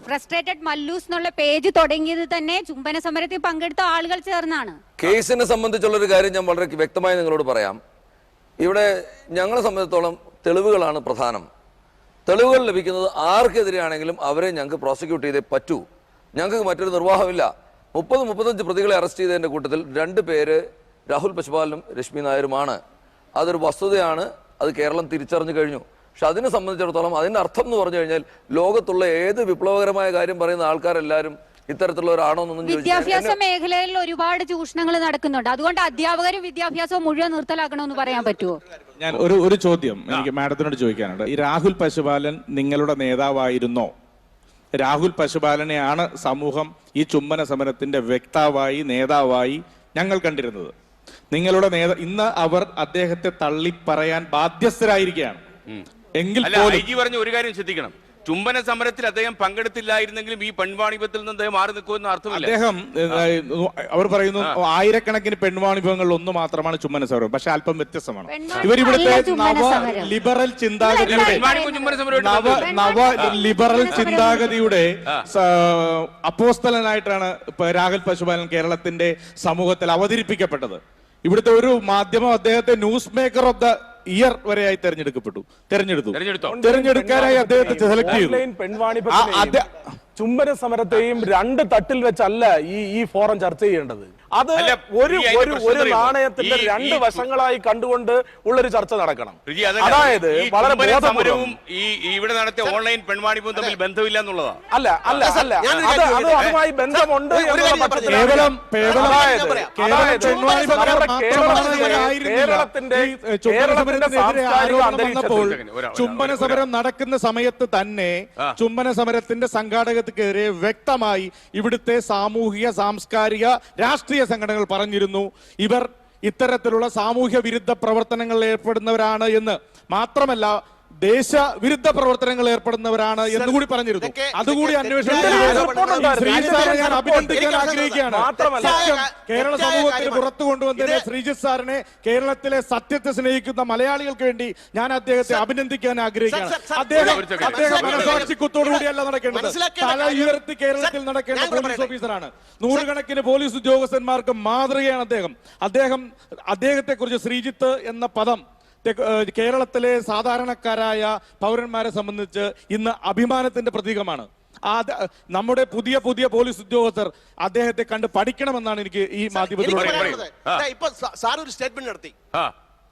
ഫ്രസ്ട്രേറ്റഡ് മല്ലൂസ് എന്നുള്ള പേജ് തുടങ്ങിയത് തന്നെ ചുംബന സമരത്തിൽ പങ്കെടുത്ത ആളുകൾ ചേർന്നാണ്. കേസിനെ സംബന്ധിച്ചുള്ള ഒരു കാര്യം ഞാൻ വളരെ വ്യക്തമായി നിങ്ങളോട് പറയാം. ഇവിടെ ഞങ്ങളെ സംബന്ധിച്ചിടത്തോളം തെളിവുകളാണ് പ്രധാനം. തെളിവുകൾ ലഭിക്കുന്നത് ആർക്കെതിരെയാണെങ്കിലും അവരെ ഞങ്ങൾക്ക് പ്രോസിക്യൂട്ട് ചെയ്തേ പറ്റൂ. ഞങ്ങൾക്ക് മറ്റൊരു നിർവാഹമില്ല. 30-35 പ്രതികളെ അറസ്റ്റ് ചെയ്തതിന്റെ കൂട്ടത്തിൽ 2 പേര് രാഹുൽ പശുപാലനും രശ്മി നായരുമാണ്. അതൊരു വസ്തുതയാണ്. അത് കേരളം തിരിച്ചറിഞ്ഞു കഴിഞ്ഞു. പക്ഷെ അതിനെ സംബന്ധിച്ചിടത്തോളം അതിന്റെ അർത്ഥം എന്ന് പറഞ്ഞു കഴിഞ്ഞാൽ ലോകത്തുള്ള ഏത് വിപ്ലവകരമായ കാര്യം പറയുന്ന ആൾക്കാരെല്ലാവരും ഇത്തരത്തിലുള്ളവരാണോ എന്നൊന്നും വിദ്യാഭ്യാസ മേഖലയിൽ ഒരുപാട് ചൂഷണങ്ങൾ നടക്കുന്നുണ്ട്. അതുകൊണ്ട് അധ്യാപകരും വിദ്യാഭ്യാസവും മുഴുവൻ നിർത്തലാക്കണമെന്ന് പറയാൻ പറ്റുമോ? ഞാൻ ഒരു ചോദ്യം എനിക്ക് മാഡത്തിനോട് ചോദിക്കാനുണ്ട്. ഈ രാഹുൽ പശുപാലൻ നിങ്ങളുടെ നേതാവായിരുന്നോ? രാഹുൽ പശുപാലനെയാണ് സമൂഹം ഈ ചുംബന സമരത്തിന്റെ വക്താവായി നേതാവായി ഞങ്ങൾ കണ്ടിരുന്നത്. നിങ്ങളുടെ ഇന്ന് അവർ അദ്ദേഹത്തെ തള്ളി പറയാൻ ബാധ്യസ്ഥരായിരിക്കുകയാണ്. എങ്കിൽ പറഞ്ഞ ഒരു കാര്യം ശ്രദ്ധിക്കണം. ചുംബന സമരത്തിൽ അദ്ദേഹം പങ്കെടുത്തില്ലായിരുന്നെങ്കിലും ഈ പെൺവാണിഭത്തിൽ നിന്ന് അദ്ദേഹം മാറി നിൽക്കുമെന്ന് അർത്ഥമില്ല. അദ്ദേഹം അവർ പറയുന്നു ആയിരക്കണക്കിന് പെൺവാണിഭങ്ങളിൽ ഒന്ന് മാത്രമാണ് ചുംബന സമരം. പക്ഷെ അല്പം വ്യത്യസ്തമാണ്. ഇവരിവിടുത്തെ ലിബറൽ ചിന്താഗതിയുടെ അപ്പോസ്തലനായിട്ടാണ് രാഹുൽ പശുപാലൻ കേരളത്തിന്റെ സമൂഹത്തിൽ അവതരിപ്പിക്കപ്പെട്ടത്. ഇവിടുത്തെ ഒരു മാധ്യമം അദ്ദേഹത്തെ news maker of the year വരെയായി തെരഞ്ഞെടുക്കാനായി അദ്ദേഹത്തെ സെലക്ട് ചെയ്തു. ചുംബന സമരത്തെയും 2 തട്ടിൽ വെച്ചല്ല ഈ ഫോറം ചർച്ച ചെയ്യേണ്ടത്. അത് ഒരു നാണയത്തിന്റെ 2 വശങ്ങളായി കണ്ടുകൊണ്ട് ഉള്ളൊരു ചർച്ച നടക്കണം. അതായത് വളരെ ബോധപൂർവ്വം ഇവിടെ നടത്തിയ ഓൺലൈൻ പെൺവാണിഭവും തമ്മിൽ ബന്ധമില്ല എന്നുള്ളതാ. അല്ല അതുമായി ബന്ധമുണ്ട്. ചുംബന സമരം നടക്കുന്ന സമയത്ത് തന്നെ ചുംബന സമരത്തിന്റെ സംഘാടകർക്കെതിരെ വ്യക്തമായി ഇവിടുത്തെ സാമൂഹിക സാംസ്കാരിക രാഷ്ട്രീയ സംഘടനകൾ പറഞ്ഞിരുന്നു ഇവർ ഇത്തരത്തിലുള്ള സാമൂഹ്യ വിരുദ്ധ പ്രവർത്തനങ്ങളിൽ ഏർപ്പെടുന്നവരാണ് എന്ന്. മാത്രമല്ല ദേശവിരുദ്ധ പ്രവർത്തനങ്ങൾ ഏർപ്പെടുന്നവരാണ് എന്നുകൂടി പറഞ്ഞിരുന്നു. അതുകൂടി അന്വേഷണം ഞാൻ അഭിനന്ദിക്കാൻ ആഗ്രഹിക്കുകയാണ്. കേരള സമൂഹത്തിന് പുറത്തു കൊണ്ടുവന്നതിന് ശ്രീജിത്ത് സാറിനെ കേരളത്തിലെ സത്യത്തെ സ്നേഹിക്കുന്ന മലയാളികൾക്ക് വേണ്ടി ഞാൻ അദ്ദേഹത്തെ അഭിനന്ദിക്കാൻ ആഗ്രഹിക്കുകയാണ്. അദ്ദേഹം മനസാക്ഷിക്കുത്തോടുകൂടിയല്ല നടക്കേണ്ടത്. തല ഉയർത്തി കേരളത്തിൽ നടക്കേണ്ട പോലീസ് ഓഫീസറാണ്. 100 കണക്കിന് പോലീസ് ഉദ്യോഗസ്ഥന്മാർക്ക് മാതൃകയാണ് അദ്ദേഹത്തെ കുറിച്ച് ശ്രീജിത്ത് എന്ന പദം കേരളത്തിലെ സാധാരണക്കാരായ പൗരന്മാരെ സംബന്ധിച്ച് ഇന്ന് അഭിമാനത്തിന്റെ പ്രതീകമാണ്. നമ്മുടെ പുതിയ പോലീസ് ഉദ്യോഗസ്ഥർ അദ്ദേഹത്തെ കണ്ട് പഠിക്കണമെന്നാണ് എനിക്ക് ഈ മാധ്യമത്തിലൂടെ. ഇപ്പൊ സാർ ഒരു സ്റ്റേറ്റ്മെന്റ് നടത്തി,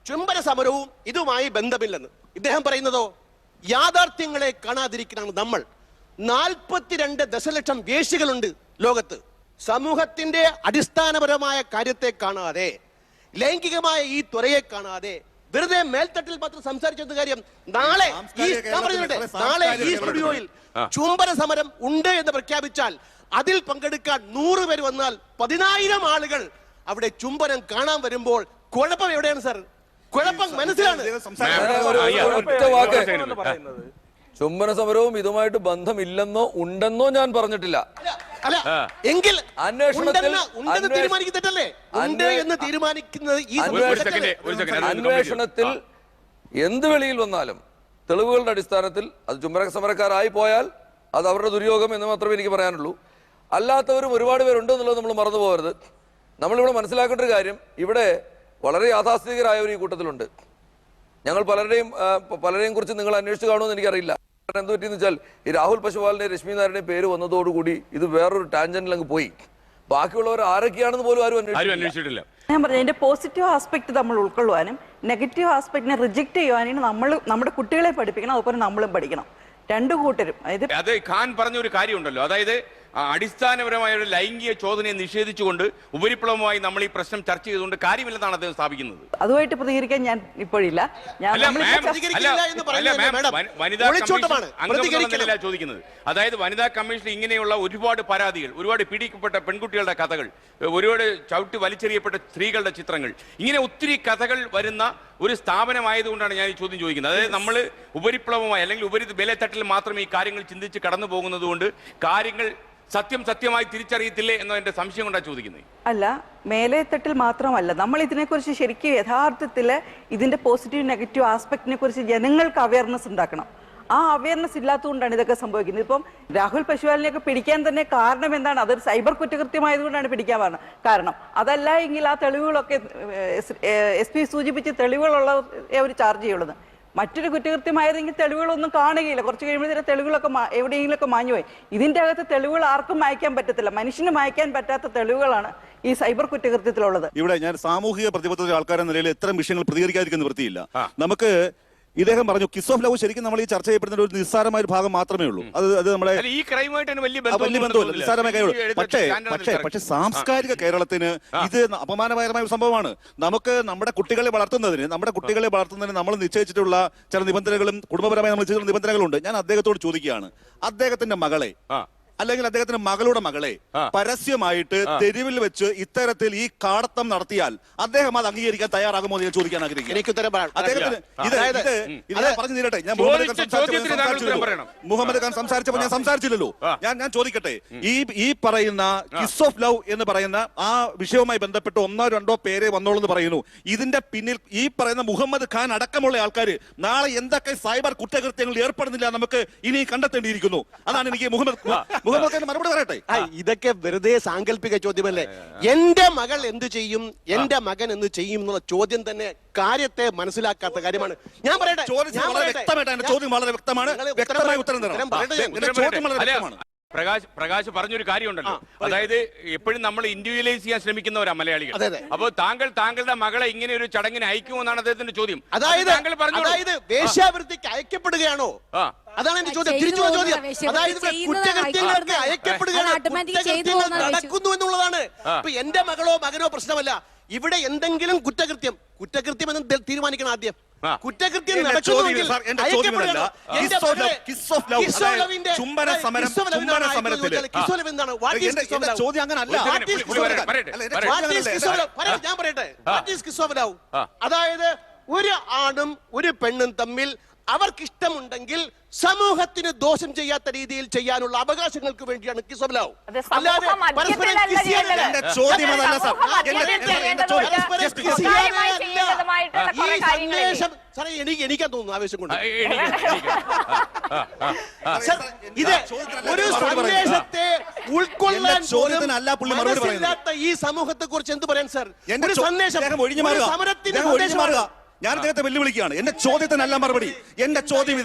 ചുംബന സമരവും ഇതുമായി ബന്ധമില്ലെന്ന്. ഇദ്ദേഹം പറയുന്നതോ യാഥാർത്ഥ്യങ്ങളെ കാണാതിരിക്കണം. നമ്മൾ 42 ദശലക്ഷം വേശ്യകളുണ്ട് ലോകത്ത്. സമൂഹത്തിന്റെ അടിസ്ഥാനപരമായ കാര്യത്തെ കാണാതെ, ലൈംഗികമായ ഈ ത്വരയെ കാണാതെ, വെറുതെ മേൽത്തട്ടിൽ മാത്രം സംസാരിച്ചത് കാര്യം. നാളെ ഈ സ്റ്റുഡിയോയിൽ ചുംബന സമരം ഉണ്ട് എന്ന് പ്രഖ്യാപിച്ചാൽ അതിൽ പങ്കെടുക്കാൻ 100 പേര് വന്നാൽ 10,000 ആളുകൾ അവിടെ ചുംബനം കാണാൻ വരുമ്പോൾ കുഴപ്പം എവിടെയാണ് സാർ? കുഴപ്പം മനസ്സിലാണ്. ചുംബന സമരവും ഇതുമായിട്ട് ബന്ധമില്ലെന്നോ ഉണ്ടെന്നോ ഞാൻ പറഞ്ഞിട്ടില്ല. എങ്കിൽ അന്വേഷണത്തിൽ എന്ത് വെളിയിൽ വന്നാലും തെളിവുകളുടെ അടിസ്ഥാനത്തിൽ അത് ചുംബന സമരക്കാരായി പോയാൽ അത് അവരുടെ ദുര്യോഗം എന്ന് മാത്രമേ എനിക്ക് പറയാനുള്ളൂ. അല്ലാത്തവരും ഒരുപാട് പേരുണ്ട് എന്നുള്ളത് നമ്മൾ മറന്നു പോകരുത്. നമ്മളിവിടെ മനസ്സിലാക്കേണ്ട ഒരു കാര്യം, ഇവിടെ വളരെ യാഥാസ്ഥിതികരായവർ ഈ കൂട്ടത്തിലുണ്ട്. ഞങ്ങൾ പലരെയും കുറിച്ച് നിങ്ങൾ അന്വേഷിച്ച് കാണുമെന്ന് എനിക്കറിയില്ല. എന്ത് പറ്റിയെന്ന് വെച്ചാൽ ഈ രാഹുൽ പശുപാലിന്റെ രശ്മി നായരുടെ പേര് വന്നതോടുകൂടി ഇത് വേറൊരു ടാൻജന്റിൽ അങ്ങ് പോയി. ബാക്കിയുള്ളവർ ആരൊക്കെയാണെന്ന് പോലും ആരും അന്വേഷിച്ചിട്ടില്ല. ഞാൻ പറഞ്ഞു അതിന്റെ പോസിറ്റീവ് ആസ്പെക്ട് നമ്മൾ ഉൾക്കൊള്ളുവാനും നെഗറ്റീവ് ആസ്പെക്ടിനെ റിജക്ട് ചെയ്യുവാനും നമ്മൾ നമ്മുടെ കുട്ടികളെ പഠിപ്പിക്കണം, അതുപോലെ നമ്മളും പഠിക്കണം, രണ്ടു കൂട്ടരും. അത് ഖാൻ പറഞ്ഞ ഒരു കാര്യമുണ്ടല്ലോ, അതായത് അടിസ്ഥാനപരമായ ഒരു ലൈംഗിക ചോദനയെ നിഷേധിച്ചുകൊണ്ട് ഉപരിപ്ലവമായി നമ്മൾ ഈ പ്രശ്നം ചർച്ച ചെയ്തുകൊണ്ട് കാര്യമില്ലെന്നാണ് അദ്ദേഹം സ്ഥാപിക്കുന്നത്. അതുമായിട്ട് പ്രതികരിക്കാൻ ഞാൻ ഇപ്പോഴില്ല. ചോദിക്കുന്നത് അതായത് വനിതാ കമ്മീഷനിൽ ഇങ്ങനെയുള്ള ഒരുപാട് പരാതികൾ, ഒരുപാട് പീഡിക്കപ്പെട്ട പെൺകുട്ടികളുടെ കഥകൾ, ഒരുപാട് ചവിട്ടി വലിച്ചെറിയപ്പെട്ട സ്ത്രീകളുടെ ചിത്രങ്ങൾ, ഇങ്ങനെ ഒത്തിരി കഥകൾ വരുന്ന ഒരു സ്ഥാപനമായതുകൊണ്ടാണ് ഞാൻ ഈ ചോദ്യം ചോദിക്കുന്നത്. അതായത് നമ്മൾ ഉപരിപ്ലവമായി അല്ലെങ്കിൽ മേലെത്തട്ടിൽ മാത്രം ഈ കാര്യങ്ങൾ ചിന്തിച്ച് കടന്നു പോകുന്നത് കൊണ്ട് കാര്യങ്ങൾ സത്യമായി തിരിച്ചറിയത്തില്ലേ എന്നോ എന്റെ സംശയം കൊണ്ടാണ് ചോദിക്കുന്നത്. അല്ല, മേലെത്തട്ടിൽ മാത്രമല്ല, നമ്മൾ ഇതിനെക്കുറിച്ച് ശരിക്കും യഥാർത്ഥത്തിൽ ഇതിന്റെ പോസിറ്റീവ് നെഗറ്റീവ് ആസ്പെക്ടിനെ കുറിച്ച് ജനങ്ങൾക്ക് അവയർനെസ് ഉണ്ടാക്കണം. ആ അവയർനെസ് ഇല്ലാത്തതുകൊണ്ടാണ് ഇതൊക്കെ സംഭവിക്കുന്നത്. ഇപ്പം രാഹുൽ പശുപാലിനെയൊക്കെ പിടിക്കാൻ തന്നെ കാരണം എന്താണ്? അതൊരു സൈബർ കുറ്റകൃത്യമായതുകൊണ്ടാണ് പിടിക്കാൻ കാരണം. അതല്ല എങ്കിൽ ആ തെളിവുകളൊക്കെ SP സൂചിപ്പിച്ച് തെളിവുകളുള്ള ഒരു ചാർജ് ചെയ്യുള്ളത്. മറ്റൊരു കുറ്റകൃത്യമായതെങ്കിൽ തെളിവുകളൊന്നും കാണുകയില്ല, കുറച്ച് കഴിയുമ്പോഴത്തേക്കും തെളിവുകളൊക്കെ എവിടെയെങ്കിലുമൊക്കെ മാഞ്ഞുപോയി. ഇതിന്റെ അകത്ത് തെളിവുകൾ ആർക്കും മായ്ക്കാൻ പറ്റത്തില്ല, മനുഷ്യന് മായ്ക്കാൻ പറ്റാത്ത തെളിവുകളാണ് ഈ സൈബർ കുറ്റകൃത്യത്തിലുള്ളത്. ഇവിടെ ഞാൻ സാമൂഹിക പ്രതിബദ്ധത ആൾക്കാരെന്ന നിലയിൽ ഇത്തരം വിഷയങ്ങൾ പ്രതികരിക്കാതിരിക്കുന്ന വൃത്തിയില്ല. നമുക്ക് ഇദ്ദേഹം പറഞ്ഞു കിസ് ഓഫ് ലവ് ശരിക്കും നമ്മൾ ഈ ചർച്ച ചെയ്യപ്പെടുന്ന ഒരു നിസ്സാരമായ ഒരു ഭാഗം മാത്രമേ ഉള്ളൂ. അത് നമ്മുടെ വലിയ ബന്ധമല്ല, നിസ്സാരമായ കാര്യമുള്ളൂ. പക്ഷെ സാംസ്കാരിക കേരളത്തിന് ഇത് അപമാനകരമായ ഒരു സംഭവമാണ്. നമുക്ക് നമ്മുടെ കുട്ടികളെ വളർത്തുന്നതിന് നമ്മൾ നിശ്ചയിച്ചിട്ടുള്ള ചില നിബന്ധനകളും കുടുംബപരമായി നമ്മൾ ചെയ്തിട്ടുള്ള നിബന്ധനകളുണ്ട്. ഞാൻ അദ്ദേഹത്തോട് ചോദിക്കുകയാണ്, അദ്ദേഹത്തിന്റെ മകളെ അല്ലെങ്കിൽ അദ്ദേഹത്തിന്റെ മകളുടെ മകളെ പരസ്യമായിട്ട് തെരുവിൽ വെച്ച് ഇത്തരത്തിൽ ഈ കാടത്തം നടത്തിയാൽ അദ്ദേഹം അത് അംഗീകരിക്കാൻ തയ്യാറാകുമോ എന്ന് ഞാൻ ചോദിക്കാൻ ആഗ്രഹിക്കുന്നു. പറഞ്ഞു തീരട്ടെ. ഞാൻ മുഹമ്മദ് ഖാൻ സംസാരിച്ചപ്പോൾ ഞാൻ സംസാരിച്ചില്ലല്ലോ. ഞാൻ ചോദിക്കട്ടെ, ഈ പറയുന്ന കിസ് ഓഫ് ലവ് എന്ന് പറയുന്ന ആ വിഷയവുമായി ബന്ധപ്പെട്ട് 1-2 പേരെ വന്നോളൂ എന്ന് പറയുന്നു. ഇതിന്റെ പിന്നിൽ ഈ പറയുന്ന മുഹമ്മദ് ഖാൻ അടക്കമുള്ള ആൾക്കാർ നാളെ എന്തൊക്കെ സൈബർ കുറ്റകൃത്യങ്ങളിൽ ഏർപ്പെടുന്നില്ല നമുക്ക് ഇനി കണ്ടെത്തേണ്ടിയിരിക്കുന്നു. അതാണ് എനിക്ക് മുഹമ്മദ് മറുപടി പറയട്ടെ. ഇതൊക്കെ വെറുതെ സാങ്കല്പിക ചോദ്യമല്ലേ? എന്റെ മകൾ എന്ത് ചെയ്യും, എന്റെ മകൻ എന്ത് ചെയ്യും എന്നുള്ള ചോദ്യം തന്നെ കാര്യത്തെ മനസ്സിലാക്കാത്ത കാര്യമാണ്. ഞാൻ പറയട്ടെ, ചോദ്യം വളരെ വ്യക്തമാണ്, വ്യക്തമായ ഉത്തരം തരണം. പ്രകാശ് പറഞ്ഞൊരു കാര്യമുണ്ടല്ലോ, അതായത് എപ്പോഴും നമ്മൾ ഇൻഡിവിജ്വലൈസ് ചെയ്യാൻ ശ്രമിക്കുന്നവരാ മലയാളികൾ. അപ്പോൾ താങ്കളുടെ മകളെ ഇങ്ങനെ ഒരു ചടങ്ങിന് അയക്കുമോന്നാണ് അദ്ദേഹത്തിന്റെ ചോദ്യം. അതായത് വേശ്യാവൃത്തിക്ക് അയക്കപ്പെടുകയാണോ? അതാണ് എന്റെ ചോദ്യം. തിരിച്ചുള്ള ചോദ്യം. അതായത് കുറ്റകൃത്യങ്ങൾക്ക് അയക്കപ്പെടുകയാണ്, നടക്കുന്നു എന്നുള്ളതാണ്. ഇപ്പൊ എന്റെ മകളോ മകനോ പ്രശ്നമല്ല. ഇവിടെ എന്തെങ്കിലും കുറ്റകൃത്യം എന്ന് തീരുമാനിക്കണം ആദ്യം. കുറ്റകൃത്യം നടക്കുന്നുവെങ്കിൽ ഞാൻ പറയട്ടെ, അതായത് ഒരു ആണും ഒരു പെണ്ണും തമ്മിൽ അവർക്കിഷ്ടമുണ്ടെങ്കിൽ സമൂഹത്തിന് ദോഷം ചെയ്യാത്ത രീതിയിൽ ചെയ്യാനുള്ള അവകാശങ്ങൾക്ക് വേണ്ടിയാണ് കിസ് ഓഫ് ലവ്. അല്ലാതെ എനിക്കാ തോന്നുന്നു ആവേശം കൊണ്ട് ഇത് ഒരു സന്ദേശത്തെ ഉൾക്കൊള്ളാൻ ഈ സമൂഹത്തെ കുറിച്ച് എന്ത് പറയാൻ സാർ? ഒരു സന്ദേശം സമരത്തിന് ഞാൻ അദ്ദേഹത്തെ വെല്ലുവിളിക്കുകയാണ്. എന്റെ ചോദ്യത്തിനല്ല മറുപടി. എന്റെ ചോദ്യം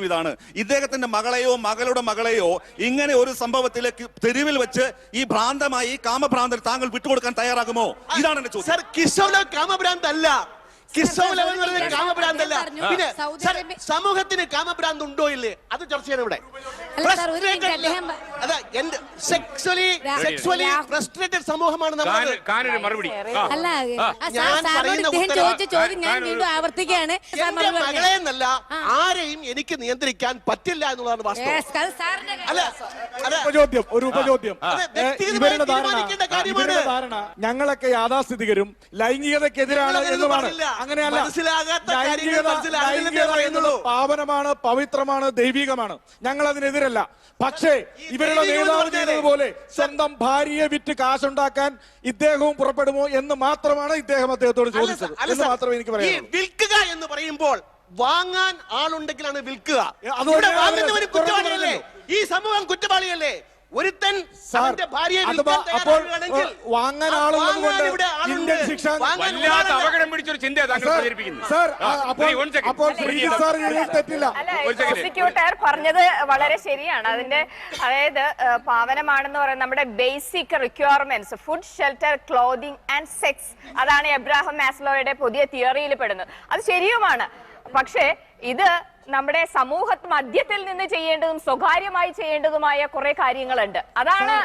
ഇതാണ്, ഇദ്ദേഹത്തിന്റെ മകളെയോ മകളുടെ മകളെയോ ഇങ്ങനെ ഒരു സംഭവത്തിലേക്ക് തെരുവിൽ വെച്ച് ഈ ഭ്രാന്തമായി കാമഭ്രാന്തൻ താങ്കൾ വിട്ടുകൊടുക്കാൻ തയ്യാറാകുമോ? ഇതാണ് എന്റെ ചോദ്യം. സർ, കിസ് കാമഭ്രാന്തല്ല. കാമഭ്രാന്തല്ല. പിന്നെ സമൂഹത്തിന് കാമഭ്രാന്ത് ഉണ്ടോ ഇല്ലേ അത് ചർച്ച ചെയ്യണം ഇവിടെ. സെക്സ്വലി ഫ്രസ്ട്രേറ്റഡ് സമൂഹമാണ് നമ്മൾ. മകളെ എന്നല്ല ആരെയും എനിക്ക് നിയന്ത്രിക്കാൻ പറ്റില്ല എന്നുള്ളതാണ് വാസ്തവം. ഒരു ഉപചോദ്യം. ഞങ്ങളൊക്കെ യാഥാസ്ഥിതികരും ലൈംഗികതക്കെതിരാണ് എന്നുമാണ്. അങ്ങനെയല്ല, പാവനമാണ്, പവിത്രമാണ്, ദൈവികമാണ്. ഞങ്ങൾ അതിനെതിരല്ല. പക്ഷേ ഇവരുടെ നേതാവ് ചെയ്തതുപോലെ സ്വന്തം ഭാര്യയെ വിറ്റ് കാശുണ്ടാക്കാൻ ഇദ്ദേഹവും പുറപ്പെടുമോ എന്ന് മാത്രമാണ് അദ്ദേഹത്തോട് ചോദിച്ചത് എന്ന് മാത്രമേ എനിക്ക് പറയാം. വിൽക്കുക എന്ന് പറയുമ്പോൾ വാങ്ങാൻ ആളുണ്ടെങ്കിലാണ് വിൽക്കുക. കുറ്റവാളിയല്ലേ ഈ സമൂഹം? കുറ്റവാളിയല്ലേ? ഒരുത്തൻ അവന്റെ ഭാര്യയെ അഥവാ വിൽക്കാൻ അപ്പോൾ തയ്യാറാവുകയാണെങ്കിൽ വാങ്ങാൻ ആ ആളുള്ളത് വാങ്ങാൻ കൊണ്ട് ഇവിടെ ആളുണ്ട്. ഇന്ത്യൻ ശിക്ഷ വാങ്ങാൻ വല്ലാത്ത ആളുണ്ട്. അപകടം പിടിച്ചൊരു ചിന്തയാണ് താങ്കൾ പ്രചരിപ്പിക്കുന്നത്. സാർ അപ്പോൾ one second. അപ്പോൾ ശ്രീജിത്ത് സാർ ഇതിൽ തെറ്റില്ല. അല്ല, പ്രോസിക്യൂട്ടർ പറഞ്ഞത് വളരെ ശരിയാണ്. അതിന്റെ അതായത് പാവനമാണെന്ന് പറയുന്നത് നമ്മുടെ basic requirements, food, shelter, clothing and sex, അതാണ് എബ്രാഹിം മാസ്ലോയുടെ പുതിയ തിയറിയിൽ പെടുന്നത്. അത് ശരിയുമാണ്. പക്ഷേ ഇത് നമ്മുടെ സമൂഹ മധ്യത്തിൽ നിന്ന് ചെയ്യേണ്ടതും സ്വകാര്യമായി ചെയ്യേണ്ടതുമായ കുറെ കാര്യങ്ങളുണ്ട്. അതാണ്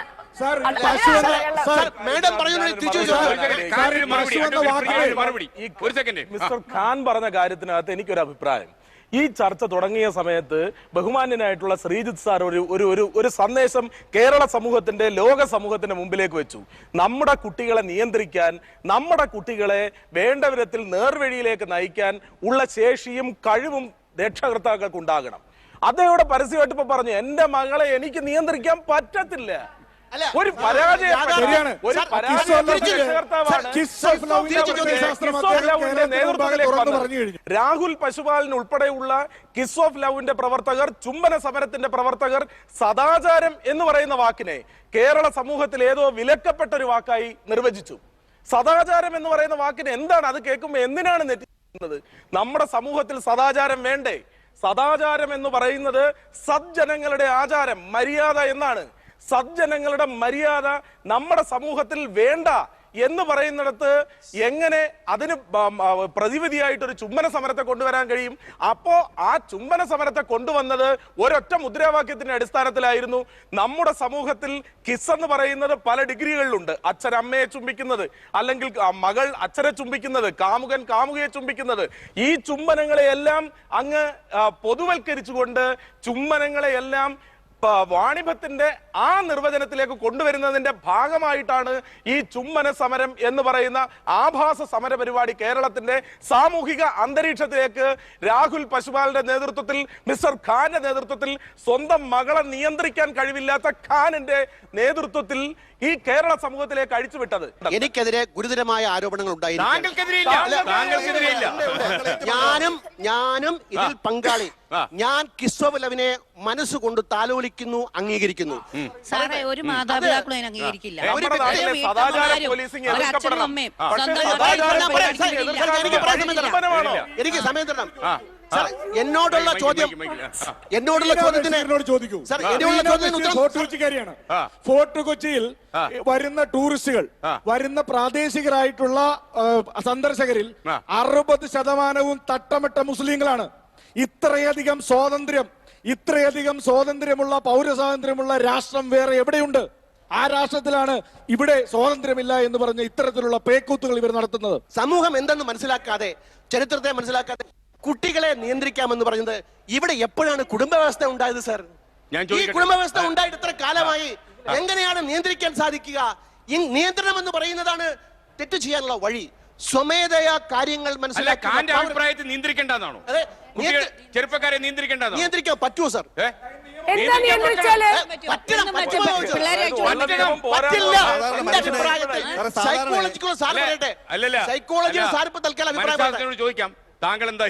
മിസ്റ്റർ ഖാൻ പറഞ്ഞ കാര്യത്തിനകത്ത് എനിക്കൊരു അഭിപ്രായം. ഈ ചർച്ച തുടങ്ങിയ സമയത്ത് ബഹുമാന്യനായിട്ടുള്ള ശ്രീജിത്ത് സാർ ഒരു സന്ദേശം കേരള സമൂഹത്തിന്റെ, ലോക സമൂഹത്തിന്റെ മുമ്പിലേക്ക് വെച്ചു. നമ്മുടെ കുട്ടികളെ നിയന്ത്രിക്കാൻ, നമ്മുടെ കുട്ടികളെ വേണ്ട വിധത്തിൽ നേർവഴിയിലേക്ക് നയിക്കാൻ ഉള്ള ശേഷിയും കഴിവും രക്ഷകർത്താക്കൾക്ക് ഉണ്ടാകണം. അദ്ദേഹം പരസ്യമായിട്ട് ഇപ്പൊ പറഞ്ഞു, എന്റെ മകളെ എനിക്ക് നിയന്ത്രിക്കാൻ പറ്റത്തില്ല. ഒരു രാഹുൽ പശുപാലൻ ഉൾപ്പെടെയുള്ള കിസ് ഓഫ് ലവിന്റെ പ്രവർത്തകർ, ചുംബന സമരത്തിന്റെ പ്രവർത്തകർ സദാചാരം എന്ന് പറയുന്ന വാക്കിനെ കേരള സമൂഹത്തിൽ ഏതോ വിലക്കപ്പെട്ട ഒരു വാക്കായി നിർവചിച്ചു. സദാചാരം എന്ന് പറയുന്ന വാക്കിന് എന്താണ്, അത് കേൾക്കുമ്പോൾ എന്തിനാണ് നെറ്റിക്കുന്നത്? നമ്മുടെ സമൂഹത്തിൽ സദാചാരം വേണ്ടേ? സദാചാരം എന്ന് പറയുന്നത് സജ്ജനങ്ങളുടെ ആചാരം, മര്യാദ എന്നാണ്. സജ്ജനങ്ങളുടെ മര്യാദ നമ്മുടെ സമൂഹത്തിൽ വേണ്ട എന്ന് പറയുന്നിടത്ത് എങ്ങനെ അതിന് പ്രതിവിധിയായിട്ടൊരു ചുംബന സമരത്തെ കൊണ്ടുവരാൻ കഴിയും? അപ്പോ ആ ചുംബന സമരത്തെ കൊണ്ടുവന്നത് ഒരൊറ്റ മുദ്രാവാക്യത്തിന്റെ അടിസ്ഥാനത്തിലായിരുന്നു. നമ്മുടെ സമൂഹത്തിൽ കിസ് എന്ന് പറയുന്നത് പല ഡിഗ്രികളിലുണ്ട്. അച്ഛൻ അമ്മയെ ചുംബിക്കുന്നത്, അല്ലെങ്കിൽ മകൾ അച്ഛനെ ചുംബിക്കുന്നത്, കാമുകൻ കാമുകയെ ചുംബിക്കുന്നത്. ഈ ചുംബനങ്ങളെയെല്ലാം അങ്ങ് പൊതുവൽക്കരിച്ചുകൊണ്ട് ചുംബനങ്ങളെയെല്ലാം വാണിഭത്തിന്റെ ആ നിർവചനത്തിലേക്ക് കൊണ്ടുവരുന്നതിന്റെ ഭാഗമായിട്ടാണ് ഈ ചുംബന സമരം എന്ന് പറയുന്ന ആഭാസ സമര പരിപാടി കേരളത്തിന്റെ സാമൂഹിക അന്തരീക്ഷത്തിലേക്ക് രാഹുൽ പശുപാലന്റെ നേതൃത്വത്തിൽ, മിസ്റ്റർ ഖാന്റെ നേതൃത്വത്തിൽ, സ്വന്തം മകളെ നിയന്ത്രിക്കാൻ കഴിവില്ലാത്ത ഖാനിന്റെ നേതൃത്വത്തിൽ ഈ കേരള സമൂഹത്തിലേക്ക് അഴിച്ചുവിട്ടത്. എനിക്കെതിരെ ഗുരുതരമായ ആരോപണങ്ങൾ ഉണ്ടായിരുന്നു. ഞാനും ഇതിൽ പങ്കാളി. ഞാൻ കിസ്വ ലവിനെ മനസ്സുകൊണ്ട് താലോലിക്കുന്നു, അംഗീകരിക്കുന്നു. സാറേ, ഒരു മാതാപിതാക്കളും അതിനെ അംഗീകരിക്കില്ല. എനിക്ക് സമയം തരണം. എന്നോടുള്ള ചോദ്യത്തിന് ഫോർട്ട് കൊച്ചിയിൽ വരുന്ന ടൂറിസ്റ്റുകൾ, വരുന്ന പ്രാദേശികരായിട്ടുള്ള സന്ദർശകരിൽ 60% തട്ടമിട്ട മുസ്ലിങ്ങളാണ്. ഇത്രയധികം സ്വാതന്ത്ര്യമുള്ള പൗരസ്വാതന്ത്ര്യമുള്ള രാഷ്ട്രം വേറെ എവിടെയുണ്ട്? ആ രാഷ്ട്രത്തിലാണ് ഇവിടെ സ്വാതന്ത്ര്യമില്ല എന്ന് പറഞ്ഞ ഇത്തരത്തിലുള്ള പേക്കൂത്തുകൾ ഇവർ നടത്തുന്നത്. സമൂഹം എന്തെന്ന് മനസ്സിലാക്കാതെ, ചരിത്രത്തെ മനസ്സിലാക്കാതെ കുട്ടികളെ നിയന്ത്രിക്കാമെന്ന് പറയുന്നത് ഇവിടെ എപ്പോഴാണ് കുടുംബ വ്യവസ്ഥ ഉണ്ടായത് സർ? ഈ കുടുംബ വ്യവസ്ഥ ഉണ്ടായിട്ട് ഇത്ര കാലമായി എങ്ങനെയാണ് നിയന്ത്രിക്കാൻ സാധിക്കുക? ഈ നിയന്ത്രണം എന്ന് പറയുന്നതാണ് തെറ്റ് ചെയ്യാനുള്ള വഴി. സ്വമേധയാ കാര്യങ്ങൾ മനസ്സിലാക്കാൻ നിയന്ത്രിക്കേണ്ടതാണോ? ചെറുപ്പക്കാരെ നിയന്ത്രിക്കാൻ പറ്റുമോ സർ? ചോദിക്കാം, താങ്കൾ എന്താ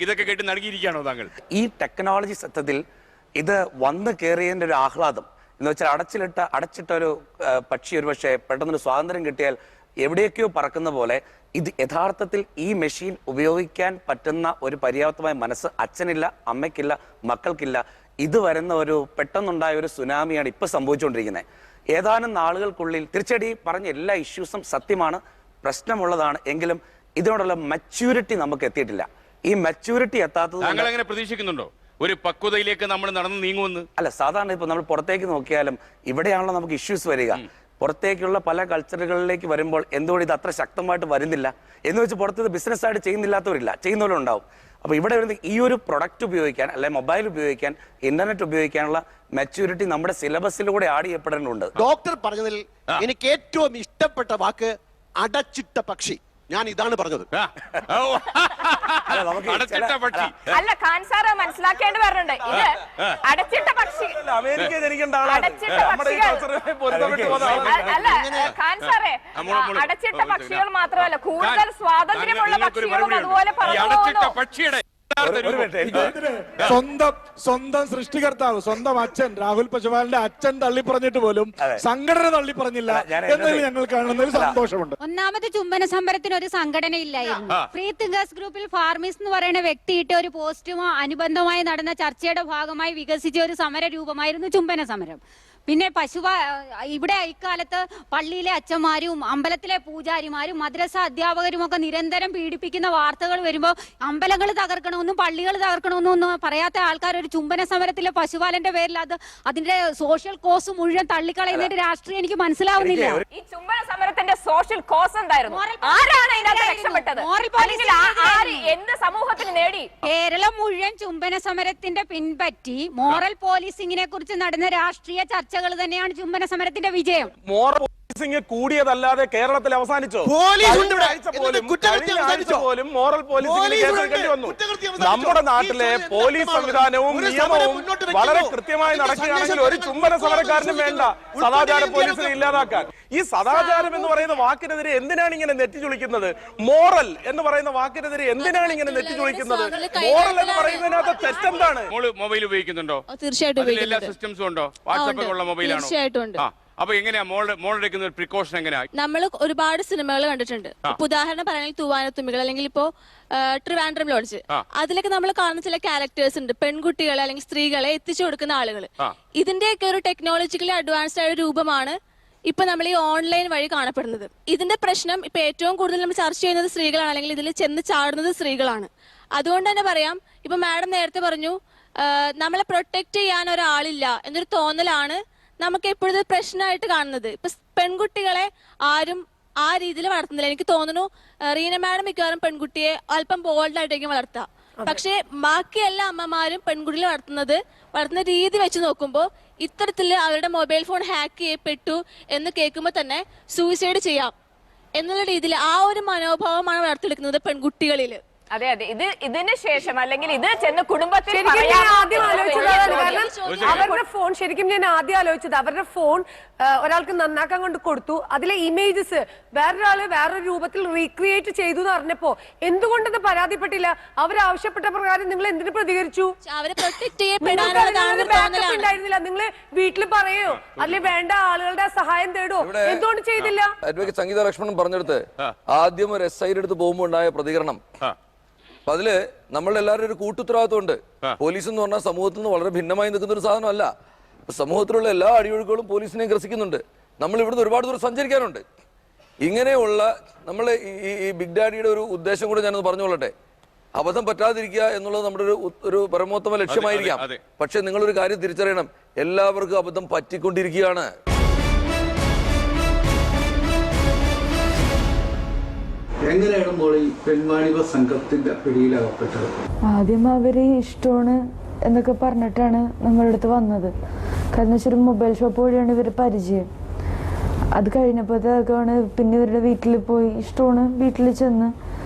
ഇതൊക്കെ കേട്ട് നൽകിയിരിക്കുകയാണോ താങ്കൾ? ഈ ടെക്നോളജി സത്യത്തിൽ ഇത് വന്ന് കയറിയതിന്റെ ഒരു ആഹ്ലാദം എന്ന് വെച്ചാൽ അടച്ചിട്ട ഒരു പക്ഷി ഒരു പക്ഷേ പെട്ടെന്നൊരു സ്വാതന്ത്ര്യം കിട്ടിയാൽ എവിടെയൊക്കെയോ പറക്കുന്ന പോലെ ഇത് യഥാർത്ഥത്തിൽ ഈ മെഷീൻ ഉപയോഗിക്കാൻ പറ്റുന്ന ഒരു പര്യാപ്തമായ മനസ്സ് അച്ഛനില്ല, അമ്മയ്ക്കില്ല, മക്കൾക്കില്ല. ഇത് വരുന്ന ഒരു പെട്ടെന്നുണ്ടായ ഒരു സുനാമിയാണ് ഇപ്പൊ സംഭവിച്ചുകൊണ്ടിരിക്കുന്നത്. ഏതാനും നാളുകൾക്കുള്ളിൽ തീർച്ചയായിട്ടും പറഞ്ഞ എല്ലാ ഇഷ്യൂസും സത്യമാണ്, പ്രശ്നമുള്ളതാണ്. എങ്കിലും ഇതിനോടുള്ള മച്യൂരിറ്റി നമുക്ക് എത്തിയിട്ടില്ല. ഈ മച്യൂരിറ്റി എത്താത്തത് താങ്കൾ എങ്ങനെ പ്രതീക്ഷിക്കുന്നുണ്ടോ ഒരു പക്വതയിലേക്ക് നമ്മൾ നടന്നു നീങ്ങുമെന്ന്? അല്ല, സാധാരണ ഇപ്പൊ നമ്മൾ പുറത്തേക്ക് നോക്കിയാലും ഇവിടെയാണല്ലോ നമുക്ക് ഇഷ്യൂസ് വരിക. പുറത്തേക്കുള്ള പല കൾച്ചറുകളിലേക്ക് വരുമ്പോൾ എന്തുകൊണ്ട് ഇത് അത്ര ശക്തമായിട്ട് വരുന്നില്ല എന്ന് വെച്ച് പുറത്ത് ബിസിനസ് ആയിട്ട് ചെയ്യുന്നില്ലാത്തവരില്ല, ചെയ്യുന്നവരുണ്ടാവും. അപ്പൊ ഇവിടെ വരുന്ന ഈ ഒരു പ്രൊഡക്റ്റ് ഉപയോഗിക്കാൻ, അല്ലെ മൊബൈൽ ഉപയോഗിക്കാൻ, ഇന്റർനെറ്റ് ഉപയോഗിക്കാനുള്ള മെച്യൂരിറ്റി നമ്മുടെ സിലബസിലൂടെ ആഡ് ചെയ്യപ്പെടേണ്ടതുണ്ട്. ഡോക്ടർ പറഞ്ഞതിൽ എനിക്ക് ഏറ്റവും ഇഷ്ടപ്പെട്ട വാക്ക് അടച്ചിട്ട പക്ഷി. ഞാൻ ഇതാണ് പറഞ്ഞത്. അല്ല, ഖാൻ സാറ് മനസ്സിലാക്കേണ്ടി പറഞ്ഞിട്ടുണ്ട്. ഇത് അടച്ചിട്ട പക്ഷി, അല്ല ഖാൻ സാറേ, അടച്ചിട്ട പക്ഷികൾ മാത്രമല്ല, കൂടുതൽ സ്വാതന്ത്ര്യമുള്ള പക്ഷികളും അതുപോലെ പറഞ്ഞു. സ്വന്തം സൃഷ്ടികർത്താവ്, സ്വന്തം അച്ഛൻ രാഹുൽ പശുപാലിന്റെ അച്ഛൻ തള്ളി പറഞ്ഞിട്ട് പോലും സംഘടന തള്ളി പറഞ്ഞില്ല എന്നതിൽ ഞങ്ങൾ കാണുന്നതിൽ സന്തോഷമുണ്ട്. ഒന്നാമത് ചുംബന സമരത്തിന് ഒരു സംഘടന ഇല്ലായിരുന്നു. ഫ്രീ തിങ്കേഴ്സ് ഗ്രൂപ്പിൽ ഫാർമിസ് എന്ന് പറയുന്ന വ്യക്തിയിട്ട് ഒരു പോസ്റ്റുമോ അനുബന്ധമായി നടന്ന ചർച്ചയുടെ ഭാഗമായി വികസിച്ച ഒരു സമര രൂപമായിരുന്നു ചുംബന സമരം. പിന്നെ ഇവിടെ ഇക്കാലത്ത് പള്ളിയിലെ അച്ഛന്മാരും അമ്പലത്തിലെ പൂജാരിമാരും മദ്രസ അധ്യാപകരും ഒക്കെ നിരന്തരം പീഡിപ്പിക്കുന്ന വാർത്തകൾ വരുമ്പോൾ അമ്പലങ്ങൾ തകർക്കണമെന്നും പള്ളികൾ തകർക്കണമെന്നും ഒന്നും പറയാത്ത ആൾക്കാർ ഒരു ചുംബന സമരത്തിലെ പശുപാലന്റെ പേരിൽ അതിന്റെ സോഷ്യൽ കോസ് മുഴുവൻ തള്ളിക്കളയുന്നതിന്റെ രാഷ്ട്രീയം എനിക്ക് മനസ്സിലാവുന്നില്ല. ഈ ചുംബന സമരത്തിന്റെ സോഷ്യൽ കോസ് എന്തായിരുന്നു? ആരാണ് ഇതിനകത്ത് രക്ഷപ്പെട്ടത്? എന്ത് സമൂഹത്തിന് നേടി? കേരളം മുഴുവൻ ചുംബന സമരത്തിന്റെ പിൻപറ്റി മോറൽ പോലീസിങ്ങിനെ കുറിച്ച് നടന്ന രാഷ്ട്രീയ ചർച്ചകൾ തന്നെയാണ് ചുംബന സമരത്തിന്റെ വിജയം. മോറൽ പോലീസിംഗ് കൂടിയതല്ലാതെ കേരളത്തിൽ അവസാനിച്ചോ? പോലും മോറൽ പോലീസിംഗ് വന്നു. നമ്മുടെ നാട്ടിലെ പോലീസ് സംവിധാനവും നിയമവും വളരെ കൃത്യമായി നടക്കുകയാണെങ്കിൽ ഒരു ചുംബന സമരക്കാരനും വേണ്ട സദാചാര പോലീസിനെ ഇല്ലാതാക്കാൻ. ഈ സദാചാരം എന്ന് പറയുന്ന വാക്കിനെതിരെ എന്തിനാണ് ഇങ്ങനെ നെറ്റിച്ചുളിക്കുന്നത്? മോറൽ എന്ന് പറയുന്ന വാക്കിനെതിരെ എന്തിനാണ് ഇങ്ങനെ നെറ്റിച്ചുളിക്കുന്നത്? മോറൽ എന്ന് പറയുന്നതിനകത്ത് തെറ്റെന്താണ്? മൊബൈൽ ഉപയോഗിക്കുന്നുണ്ടോ? തീർച്ചയായിട്ടും എല്ലാ സിസ്റ്റംസും ഉണ്ടോ? വാട്സാപ്പ് ഉള്ള മൊബൈലാണോ? തീർച്ചയായിട്ടും. അപ്പൊ എങ്ങനെയാ മോളെടുക്കുന്ന ഒരു പ്രിക്കോഷൻ എങ്ങനെയാ? നമ്മൾ ഒരുപാട് സിനിമകൾ കണ്ടിട്ടുണ്ട്. ഉദാഹരണം പറയുകയാണെങ്കിൽ തൂവാനത്തുമ്പികൾ അല്ലെങ്കിൽ ഇപ്പോ ട്രിവാൻഡ്രം ലോഡ്ജ്, അതിലൊക്കെ നമ്മൾ കാണുന്ന ചില ക്യാരക്ടേഴ്സ് ഉണ്ട്, പെൺകുട്ടികളെ അല്ലെങ്കിൽ സ്ത്രീകളെ എത്തിച്ചു കൊടുക്കുന്ന ആളുകൾ. ഇതിന്റെയൊക്കെ ഒരു ടെക്നോളജിക്കലി അഡ്വാൻസ്ഡ് ആയ രൂപമാണ് ഇപ്പൊ നമ്മൾ ഈ ഓൺലൈൻ വഴി കാണപ്പെടുന്നത്. ഇതിന്റെ പ്രശ്നം ഇപ്പൊ ഏറ്റവും കൂടുതൽ നമ്മൾ ചർച്ച ചെയ്യുന്നത് സ്ത്രീകളാണ്, അല്ലെങ്കിൽ ഇതിൽ ചെന്ന് ചാടുന്നത് സ്ത്രീകളാണ്. അതുകൊണ്ട് തന്നെ പറയാം, ഇപ്പൊ മാഡം നേരത്തെ പറഞ്ഞു നമ്മളെ പ്രൊട്ടക്ട് ചെയ്യാൻ ഒരാളില്ല എന്നൊരു തോന്നലാണ് നമുക്ക് എപ്പോഴും പ്രശ്നമായിട്ട് കാണുന്നത്. ഇപ്പൊ പെൺകുട്ടികളെ ആരും ആ രീതിയിൽ വളർത്തുന്നില്ല. എനിക്ക് തോന്നുന്നു റീന മാഡം മിക്കവാറും പെൺകുട്ടിയെ അല്പം ബോൾഡായിട്ടായിരിക്കും വളർത്തുക. പക്ഷെ ബാക്കി എല്ലാ അമ്മമാരും പെൺകുട്ടികളെ വളർത്തുന്ന രീതി വെച്ച് നോക്കുമ്പോൾ ഇത്തരത്തിൽ അവരുടെ മൊബൈൽ ഫോൺ ഹാക്ക് ചെയ്യപ്പെട്ടു എന്ന് കേൾക്കുമ്പോൾ തന്നെ സൂയിസൈഡ് ചെയ്യാം എന്നുള്ള രീതിയിൽ ആ ഒരു മനോഭാവമാണ് വളർത്തിയെടുക്കുന്നത് പെൺകുട്ടികളിൽ. അതെ അതെ, ഇതിന് ശേഷം അല്ലെങ്കിൽ ഇത് ചെന്ന് കുടുംബത്തിൽ അവരുടെ ഫോൺ ശരിക്കും ഞാൻ ആദ്യം ആലോചിച്ചത് അവരുടെ ഫോൺ ഒരാൾക്ക് നന്നാക്കാൻ കൊണ്ട് കൊടുത്തു, അതിലെ ഇമേജസ് വേറൊരാള് വേറൊരു രൂപത്തിൽ റീക്രിയേറ്റ് ചെയ്തു എന്ന് അറിഞ്ഞപ്പോ എന്തുകൊണ്ടത് പരാതിപ്പെട്ടില്ല? അവരാവശ്യപ്പെട്ട പ്രകാരം നിങ്ങൾ എന്തിനു പ്രതികരിച്ചു? ഉണ്ടായിരുന്നില്ല. നിങ്ങൾ വീട്ടിൽ പറയോ അല്ലെങ്കിൽ വേണ്ട ആളുകളുടെ സഹായം തേടോ? എന്തുകൊണ്ട് ചെയ്തില്ല? അഡ്വക്കേറ്റ് സംഗീത ലക്ഷ്മണൻ പറഞ്ഞെടുത്ത് ആദ്യം ഒരു SI എടുത്ത് പോകുമ്പോൾ ഉണ്ടായ പ്രതികരണം, അപ്പൊ അതില് നമ്മളെല്ലാവരും ഒരു കൂട്ടുത്തരവാദിത്വം ഉണ്ട്. പോലീസ് എന്ന് പറഞ്ഞാൽ സമൂഹത്തിൽ നിന്ന് വളരെ ഭിന്നമായി നിൽക്കുന്ന ഒരു സാധനമല്ല. സമൂഹത്തിലുള്ള എല്ലാ അടിയൊഴുക്കുകളും പോലീസിനെ ഗ്രസിക്കുന്നുണ്ട്. നമ്മൾ ഇവിടുന്ന് ഒരുപാട് ദൂരം സഞ്ചരിക്കാനുണ്ട്. ഇങ്ങനെയുള്ള നമ്മൾ ഈ ബിഗ് ഡാഡിയുടെ ഒരു ഉദ്ദേശം കൂടെ ഞാനൊന്ന് പറഞ്ഞുകൊള്ളട്ടെ. അബദ്ധം പറ്റാതിരിക്കുക എന്നുള്ളത് നമ്മുടെ ഒരു പരമോത്തമ ലക്ഷ്യമായിരിക്കാം. പക്ഷെ നിങ്ങളൊരു കാര്യം തിരിച്ചറിയണം, എല്ലാവർക്കും അബദ്ധം പറ്റിക്കൊണ്ടിരിക്കുകയാണ്. എങ്ങനെയാണ് മോൾ ഈ പെൺവാണിഭ സംഘത്തിന്റെ പിടിയിലകപ്പെട്ടത്? ആദ്യം അവര് ഇഷ്ടമാണ് എന്നൊക്കെ പറഞ്ഞിട്ടാണ് നമ്മളുടെ അടുത്ത് വന്നത്. കാരണം വെച്ചാൽ മൊബൈൽ ഷോപ്പ് വഴിയാണ് ഇവര് പരിചയം. അത് കഴിഞ്ഞപ്പോഴത്തേക്കാണ് പിന്നെ ഇവരുടെ വീട്ടിൽ പോയി ഇഷ്ടമാണ് വീട്ടിൽ ചെന്ന്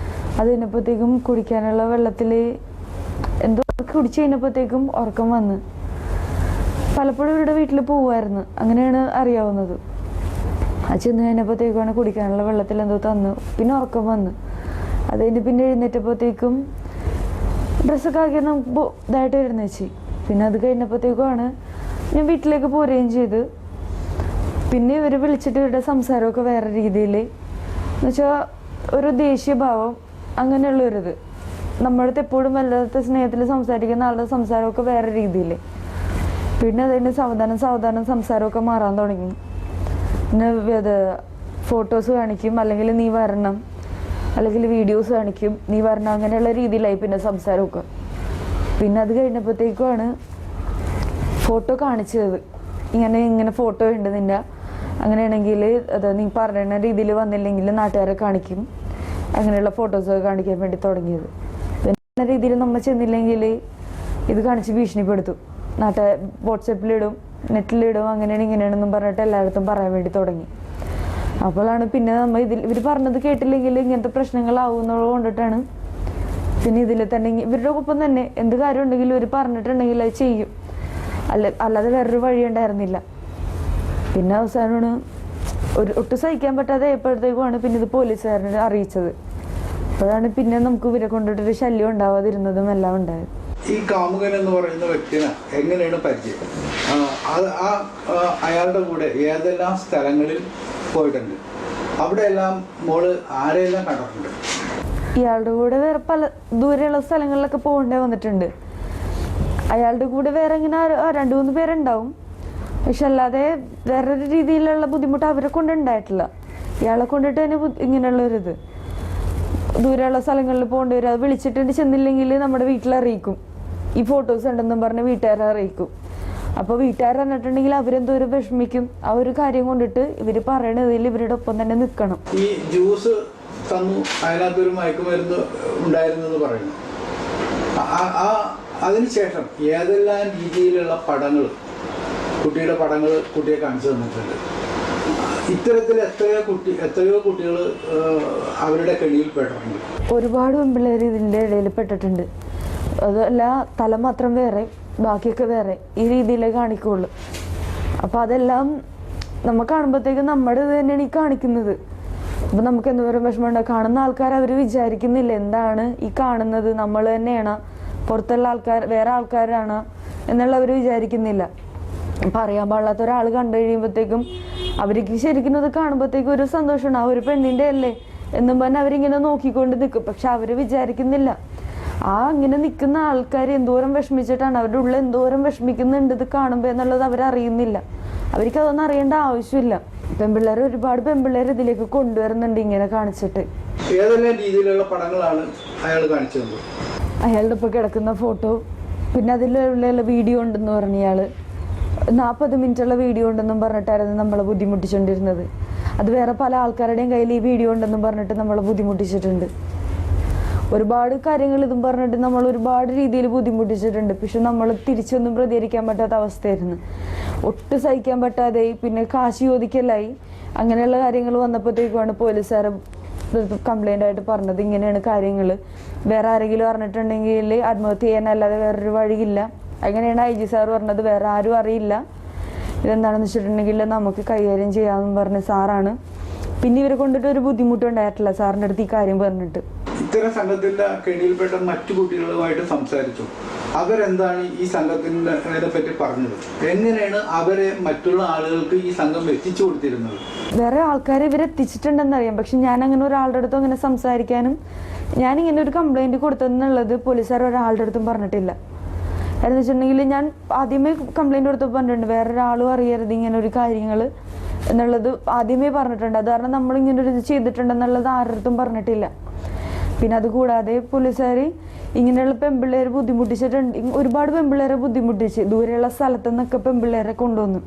അത് കഴിഞ്ഞപ്പോഴത്തേക്കും കുടിക്കാനുള്ള വെള്ളത്തിൽ എന്തോ കുടിച്ചു കഴിഞ്ഞപ്പോഴത്തേക്കും ഉറക്കം വന്ന് പലപ്പോഴും ഇവരുടെ വീട്ടിൽ പോവായിരുന്നു. അങ്ങനെയാണ് അറിയാവുന്നത്. അത് ചെന്ന് കഴിഞ്ഞപ്പോഴത്തേക്കാണ് കുടിക്കാനുള്ള വെള്ളത്തിൽ എന്തോ തന്നു, പിന്നെ ഉറക്കം വന്ന് അത് കഴിഞ്ഞ് പിന്നെ എഴുന്നേറ്റപ്പോഴത്തേക്കും ഡ്രസ്സൊക്കെ ആക്കി നമുക്ക് ഇതായിട്ട് എഴുന്നേച്ച്. പിന്നെ അത് കഴിഞ്ഞപ്പോഴത്തേക്കുമാണ് ഞാൻ വീട്ടിലേക്ക് പോരുകയും ചെയ്ത്. പിന്നെ ഇവർ വിളിച്ചിട്ട് ഇവരുടെ സംസാരമൊക്കെ വേറെ രീതിയിൽ എന്നുവെച്ചാൽ ഒരു ദേശീയഭാവം അങ്ങനെയുള്ളൊരിത്. നമ്മളടുത്ത് എപ്പോഴും വല്ലാത്ത സ്നേഹത്തിൽ സംസാരിക്കുന്ന ആളുടെ സംസാരമൊക്കെ വേറെ രീതിയിൽ. പിന്നെ അതിന് സാവധാനം സംസാരമൊക്കെ മാറാൻ തുടങ്ങി. പിന്നെ ഫോട്ടോസ് കാണിക്കും, അല്ലെങ്കിൽ നീ വരണം, അല്ലെങ്കിൽ വീഡിയോസ് കാണിക്കും, നീ വരണം, അങ്ങനെയുള്ള രീതിയിലായി പിന്നെ സംസാരമൊക്കെ. പിന്നെ അത് കഴിഞ്ഞപ്പോഴത്തേക്കുമാണ് ഫോട്ടോ കാണിച്ചത്. ഇങ്ങനെ ഫോട്ടോ ഉണ്ട് നിന്റെ, അങ്ങനെയാണെങ്കിൽ അത് നീ പറയുന്ന രീതിയിൽ വന്നില്ലെങ്കിൽ നാട്ടുകാരെ കാണിക്കും, അങ്ങനെയുള്ള ഫോട്ടോസൊക്കെ കാണിക്കാൻ വേണ്ടി തുടങ്ങിയത്. പിന്നെ രീതിയിൽ നമ്മൾ ചെന്നില്ലെങ്കിൽ ഇത് കാണിച്ച് ഭീഷണിപ്പെടുത്തും. വാട്സാപ്പിലിടും, നെറ്റിലിടും, അങ്ങനെയാണ് ഇങ്ങനെയാണെന്നും പറഞ്ഞിട്ട് എല്ലായിടത്തും പറയാൻ വേണ്ടി തുടങ്ങി. അപ്പോഴാണ് പിന്നെ നമ്മൾ ഇവർ പറഞ്ഞത് കേട്ടില്ലെങ്കിൽ ഇങ്ങനത്തെ പ്രശ്നങ്ങളാവും എന്നുള്ളത് കൊണ്ടിട്ടാണ് പിന്നെ ഇതിൽ തന്നെ ഇവരുടെ ഒപ്പം തന്നെ എന്ത് കാര്യം ഉണ്ടെങ്കിലും ഇവർ പറഞ്ഞിട്ടുണ്ടെങ്കിൽ അത് ചെയ്യും, അല്ലാതെ വേറൊരു വഴി ഉണ്ടായിരുന്നില്ല. പിന്നെ അവസാനമാണ് ഒട്ടും സഹിക്കാൻ പറ്റാതെ എപ്പോഴത്തേക്കുമാണ് പിന്നെ ഇത് പോലീസുകാരനെ അറിയിച്ചത്. അപ്പോഴാണ് പിന്നെ നമുക്ക് ഇവരെ കൊണ്ടിട്ടൊരു ശല്യം ഉണ്ടാവാതിരുന്നതും എല്ലാം ഉണ്ടായത്. ഈ കാമുകൻ എന്ന് പറയുന്ന വ്യക്തിനെ എങ്ങനെയാണ് പരിചയം? അയാളുടെ കൂടെ ഏതെല്ലാം സ്ഥലങ്ങളിൽ പോയിട്ടുണ്ട്? അവിടെയെല്ലാം മോള് ആരെയെല്ലാം കണ്ടിട്ടുണ്ട്? ഇയാളുടെ കൂടെ വേറെ പല ദൂരെയുള്ള സ്ഥലങ്ങളിലൊക്കെ പോകേണ്ടി വന്നിട്ടുണ്ട്. അയാളുടെ കൂടെ വേറെ ഇങ്ങനെ 2-3 പേരുണ്ടാവും. പക്ഷെ അല്ലാതെ വേറൊരു രീതിയിലുള്ള ബുദ്ധിമുട്ട് അവരെ കൊണ്ടുണ്ടായിട്ടില്ല. ഇയാളെ കൊണ്ടിട്ട് തന്നെ ഇങ്ങനെയുള്ളൊരിത് ദൂരെയുള്ള സ്ഥലങ്ങളിൽ പോകേണ്ടി വരും. അത് വിളിച്ചിട്ട് ചെന്നില്ലെങ്കിൽ നമ്മുടെ വീട്ടിലറിയിക്കും. ഈ ഫോട്ടോസ് ഉണ്ടെന്നും പറഞ്ഞ് വീട്ടുകാരെ അറിയിക്കും. അപ്പോൾ വീട്ടുകാർ പറഞ്ഞിട്ടുണ്ടെങ്കിൽ അവരെന്തോരം വിഷമിക്കും. ആ ഒരു കാര്യം കൊണ്ടിട്ട് ഇവർ പറയണതിൽ ഇവരുടെ ഒപ്പം തന്നെ നിൽക്കണം. ഈ ജ്യൂസ് തന്നു, അതിനകത്തൊരു മയക്കുമരുന്ന് ഉണ്ടായിരുന്നെന്ന് പറയുന്നു. അതിനുശേഷം ഏതെല്ലാം രീതിയിലുള്ള പടങ്ങൾ, കുട്ടിയുടെ പടങ്ങൾ കുട്ടിയെ കാണിച്ചു തന്നിട്ടുണ്ട്? ഇത്തരത്തിൽ എത്രയോ കുട്ടികൾ അവരുടെ കെണിയിൽ പെട്ടിട്ടുണ്ട്. ഒരുപാട് പെൺപിള്ളേർ ഇതിൻ്റെ ഇടയിൽ പെട്ടിട്ടുണ്ട്. അതല്ല, തല മാത്രം വേറെ ബാക്കിയൊക്കെ വേറെ ഈ രീതിയിലേ കാണിക്കുള്ളൂ. അപ്പം അതെല്ലാം നമ്മൾ കാണുമ്പോഴത്തേക്കും നമ്മുടെ ഇത് തന്നെയാണ് ഈ കാണിക്കുന്നത്. അപ്പം നമുക്ക് എന്തോരം വിഷമമുണ്ടാകും. കാണുന്ന ആൾക്കാർ അവർ വിചാരിക്കുന്നില്ല എന്താണ് ഈ കാണുന്നത്, നമ്മൾ തന്നെയാണ്, പുറത്തുള്ള ആൾക്കാർ വേറെ ആൾക്കാരാണ് എന്നുള്ളവർ വിചാരിക്കുന്നില്ല. അപ്പം അറിയാൻ പാടില്ലാത്ത ഒരാൾ കണ്ടു കഴിയുമ്പോഴത്തേക്കും അവർക്ക് ശരിക്കും അത് കാണുമ്പോഴത്തേക്കും ഒരു സന്തോഷമാണ്. ആ ഒരു പെണ്ണിൻ്റെ അല്ലേ എന്നും പറഞ്ഞാൽ അവരിങ്ങനെ നോക്കിക്കൊണ്ട് നിൽക്കും. പക്ഷെ അവർ വിചാരിക്കുന്നില്ല ഇങ്ങനെ നിൽക്കുന്ന ആൾക്കാർ എന്തോരം വിഷമിച്ചിട്ടാണ്, അവരുടെ ഉള്ളിൽ എന്തോരം വിഷമിക്കുന്നുണ്ട് ഇത് കാണുമ്പോൾ എന്നുള്ളത് അവരറിയുന്നില്ല. അവർക്ക് അതൊന്നും അറിയേണ്ട ആവശ്യമില്ല. പെൺപിള്ളേർ ഒരുപാട് പെൺപിള്ളേർ ഇതിലേക്ക് കൊണ്ടുവരുന്നുണ്ട് ഇങ്ങനെ കാണിച്ചിട്ട്. ഏതെല്ലാം രീതിയിലുള്ള പടങ്ങളാണ് അയാൾ കാണിച്ചത്? അയാളുടെ ഒപ്പം കിടക്കുന്ന ഫോട്ടോ, പിന്നെ അതിലുള്ള വീഡിയോ ഉണ്ടെന്ന് പറഞ്ഞ ഇയാള് 40 മിനിറ്റുള്ള വീഡിയോ ഉണ്ടെന്നും പറഞ്ഞിട്ടായിരുന്നു നമ്മളെ ബുദ്ധിമുട്ടിച്ചുകൊണ്ടിരുന്നത്. അത് വേറെ പല ആൾക്കാരുടെയും കയ്യിൽ ഈ വീഡിയോ ഉണ്ടെന്നും പറഞ്ഞിട്ട് നമ്മളെ ബുദ്ധിമുട്ടിച്ചിട്ടുണ്ട്. ഒരുപാട് കാര്യങ്ങൾ ഇതും പറഞ്ഞിട്ട് നമ്മൾ ഒരുപാട് രീതിയിൽ ബുദ്ധിമുട്ടിച്ചിട്ടുണ്ട്. പക്ഷെ നമ്മൾ തിരിച്ചൊന്നും പ്രതികരിക്കാൻ പറ്റാത്ത അവസ്ഥയായിരുന്നു. ഒട്ടും സഹിക്കാൻ പറ്റാതെ പിന്നെ കാശ് ചോദിക്കലായി. അങ്ങനെയുള്ള കാര്യങ്ങൾ വന്നപ്പോഴത്തേക്കുമാണ് പോലീസുകാർ കംപ്ലൈൻ്റ് ആയിട്ട് പറഞ്ഞത് ഇങ്ങനെയാണ് കാര്യങ്ങൾ, വേറെ ആരെങ്കിലും അറിഞ്ഞിട്ടുണ്ടെങ്കിൽ ആത്മഹത്യ ചെയ്യാനല്ലാതെ വേറൊരു വഴിയില്ല. അങ്ങനെയാണ് IG സാർ പറഞ്ഞത്. വേറെ ആരും അറിയില്ല ഇതെന്താണെന്ന് വെച്ചിട്ടുണ്ടെങ്കിൽ നമുക്ക് കൈകാര്യം ചെയ്യാമെന്ന് പറഞ്ഞ സാറാണ്. പിന്നെ ഇവരെ കൊണ്ടിട്ട് ഒരു ബുദ്ധിമുട്ടുണ്ടായിട്ടില്ല സാറിൻ്റെ അടുത്ത് ഈ കാര്യം പറഞ്ഞിട്ട്. ഇത്തരം സംഘത്തിന്റെ കെണിയിൽപ്പെട്ട മറ്റു കുട്ടികളുമായിട്ട് സംസാരിച്ചു. അവരെന്താണ് ഈ സംഘത്തിനെ പറ്റി പറഞ്ഞത്? എങ്ങനെയാണ് അവരെ മറ്റുള്ള ആളുകൾക്ക് ഈ സംഘം എത്തിച്ചു കൊടുത്തിരുന്നത്? വേറെ ആൾക്കാരെ ഇവരെത്തിച്ചിട്ടുണ്ടെന്നറിയാം. പക്ഷെ ഞാൻ അങ്ങനെ ഒരാളുടെ അടുത്തും അങ്ങനെ സംസാരിക്കാനും ഞാനിങ്ങനെ ഒരു കംപ്ലൈൻറ്റ് കൊടുത്തെന്നുള്ളത് പോലീസുകാർ ഒരാളുടെ അടുത്തും പറഞ്ഞിട്ടില്ല. എന്ന് വെച്ചിട്ടുണ്ടെങ്കിൽ ഞാൻ ആദ്യമേ കംപ്ലൈൻറ്റ് കൊടുത്തപ്പോൾ പറഞ്ഞിട്ടുണ്ട് വേറൊരാളും അറിയരുത് ഇങ്ങനെ ഒരു കാര്യങ്ങൾ എന്നുള്ളത് ആദ്യമേ പറഞ്ഞിട്ടുണ്ട്. അത് കാരണം നമ്മളിങ്ങനെ ഒരു ഇത് ചെയ്തിട്ടുണ്ടെന്നുള്ളത് ആരുടെ പറഞ്ഞിട്ടില്ല. പിന്നെ അതുകൂടാതെ പോലീസുകാർ ഇങ്ങനെയുള്ള പെൺപിള്ളേരെ ബുദ്ധിമുട്ടിച്ചിട്ടുണ്ട്. ഒരുപാട് പെൺപിള്ളേരെ ബുദ്ധിമുട്ടിച്ച് ദൂരെയുള്ള സ്ഥലത്തു നിന്നൊക്കെ പെൺപിള്ളേരെ കൊണ്ടുവന്നു.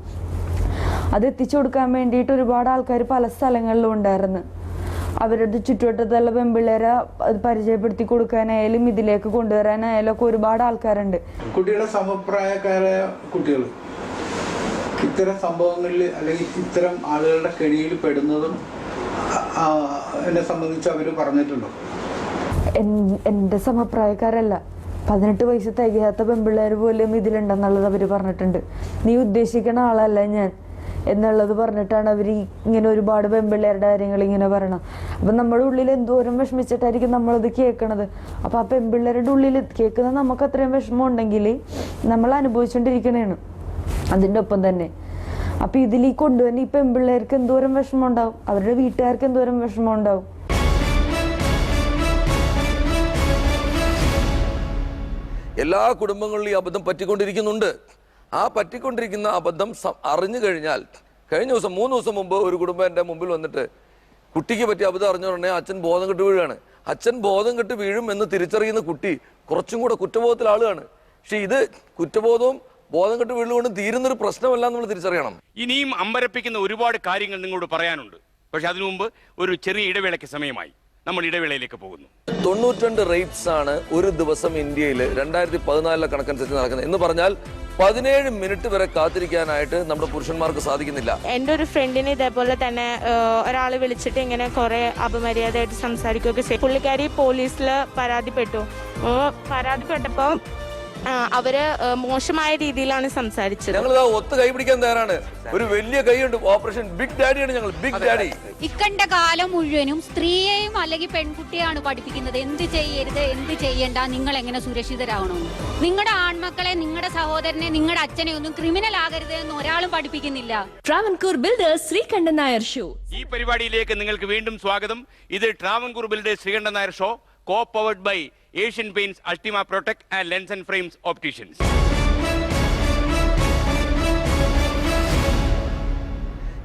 അത് എത്തിച്ചു കൊടുക്കാൻ വേണ്ടിയിട്ട് ഒരുപാട് ആൾക്കാർ പല സ്ഥലങ്ങളിലും ഉണ്ടായിരുന്നു. അവരുടെ ചുറ്റുവട്ടത്തുള്ള പെൺപിള്ളേരെ പരിചയപ്പെടുത്തി കൊടുക്കാനായാലും ഇതിലേക്ക് കൊണ്ടുവരാനായാലും ഒക്കെ ഒരുപാട് ആൾക്കാരുണ്ട്. കുട്ടികളുടെ സമപ്രായക്കാരായ കുട്ടികൾ ഇത്തരം സംഭവങ്ങളിൽ അല്ലെങ്കിൽ ഇത്തരം ആളുകളുടെ കെണിയിൽ പെടുന്നതും എന്നെ സംബന്ധിച്ച് അവർ പറഞ്ഞിട്ടുണ്ടോ? എൻ്റെ സമപ്രായക്കാരല്ല, 18 വയസ്സ് തികയാത്ത പെൺപിള്ളേർ പോലും ഇതിലുണ്ടെന്നുള്ളത് അവർ പറഞ്ഞിട്ടുണ്ട്. നീ ഉദ്ദേശിക്കുന്ന ആളല്ല ഞാൻ എന്നുള്ളത് പറഞ്ഞിട്ടാണ് അവർ ഇങ്ങനെ ഒരുപാട് പെൺപിള്ളേരുടെ കാര്യങ്ങൾ ഇങ്ങനെ പറയണം. അപ്പം നമ്മുടെ ഉള്ളിൽ എന്തോരം വിഷമിച്ചിട്ടായിരിക്കും നമ്മളത് കേൾക്കണത്. അപ്പം ആ പെൺപിള്ളേരുടെ ഉള്ളിൽ കേൾക്കുന്ന നമുക്ക് അത്രയും വിഷമം ഉണ്ടെങ്കിൽ നമ്മൾ അനുഭവിച്ചുകൊണ്ടിരിക്കണേണ് അതിൻ്റെ ഒപ്പം തന്നെ. അപ്പം ഇതിൽ ഈ കൊണ്ടുവന്ന് ഈ പെൺപിള്ളേർക്ക് എന്തോരം വിഷമം ഉണ്ടാവും, അവരുടെ വീട്ടുകാർക്ക് എന്തോരം വിഷമം ഉണ്ടാവും. എല്ലാ കുടുംബങ്ങളിലും ഈ അബദ്ധം പറ്റിക്കൊണ്ടിരിക്കുന്നുണ്ട്. ആ പറ്റിക്കൊണ്ടിരിക്കുന്ന അബദ്ധം അറിഞ്ഞു കഴിഞ്ഞാൽ, കഴിഞ്ഞ ദിവസം 3 ദിവസം മുമ്പ് ഒരു കുടുംബം എൻ്റെ മുമ്പിൽ വന്നിട്ട് കുട്ടിക്ക് പറ്റിയ അബദ്ധം അറിഞ്ഞു പറഞ്ഞാൽ അച്ഛൻ ബോധം കെട്ട് വീഴുകയാണ്. അച്ഛൻ ബോധം കെട്ട് വീഴും എന്ന് തിരിച്ചറിയുന്ന കുട്ടി കുറച്ചും കൂടെ കുറ്റബോധത്തിൽ ആളുകയാണ്. പക്ഷെ ഇത് കുറ്റബോധവും ബോധം കെട്ട് വീഴുകൊണ്ട് തീരുന്നൊരു പ്രശ്നമല്ല നമ്മൾ തിരിച്ചറിയണം. ഇനിയും അമ്പരപ്പിക്കുന്ന ഒരുപാട് കാര്യങ്ങൾ നിങ്ങളോട് പറയാനുണ്ട്. പക്ഷെ അതിനു മുമ്പ് ഒരു ചെറിയ ഇടവേളയ്ക്ക് സമയമായി. നമ്മൾ ഇടവേളയിലേക്ക് പോകുന്നു. 92 റേപ്സ് ആണ് ഒരു ദിവസം ഇന്ത്യയിൽ 2014 കണക്കനുസരിച്ച് നടക്കുന്നത്. എന്ന് പറഞ്ഞാൽ 17 മിനിറ്റ് വരെ കാത്തിരിക്കാനായിട്ട് നമ്മുടെ പുരുഷന്മാർക്ക് സാധിക്കുന്നില്ല. എൻ്റെ ഒരു ഫ്രണ്ടിന് ഇതേപോലെ തന്നെ ഒരാൾ വിളിച്ചിട്ട് ഇങ്ങനെ കുറെ അപമര്യാദയായിട്ട് സംസാരിക്കുകയൊക്കെ ചെയ്യും. പുള്ളിക്കാരി പോലീസിൽ പരാതിപ്പെട്ടു. പരാതിപ്പെട്ടപ്പോൾ അവര് മോശമായ രീതിയിലാണ് സംസാരിച്ചത്. ഞങ്ങൾ ഒത്ത് കൈ പിടിക്കാൻ തയ്യാറാണ്. ഒരു വലിയ കൈയുണ്ട്, ഓപ്പറേഷൻ ബിഗ് ഡാഡിയാണ് ഞങ്ങൾ, ബിഗ് ഡാഡി. ഇക്കണ്ട കാലം മുഴുവനും സ്ത്രീയെയും അല്ലെങ്കിൽ പെൺകുട്ടിയാണ് പഠിപ്പിക്കുന്നത് എന്ത് ചെയ്യരുത് എന്ത് ചെയ്യണ്ട, നിങ്ങൾ എങ്ങനെ സുരക്ഷിതരാവണമെന്ന്. നിങ്ങളുടെ ആൺമക്കളെ, നിങ്ങളുടെ സഹോദരനെ, നിങ്ങളുടെ അച്ഛനെ ഒന്നും ക്രിമിനൽ ആകരുത് എന്ന് ഒരാളും പഠിപ്പിക്കുന്നില്ല. Travancore builders Sreekandan Nair show. ഈ പരിപാടിയിലേക്ക് നിങ്ങൾക്ക് വീണ്ടും സ്വാഗതം. ഇത് Travancore builders Sreekandan Nair show, co-powered by Asian Paints, Ultima Protect and Lens and Frames Opticians.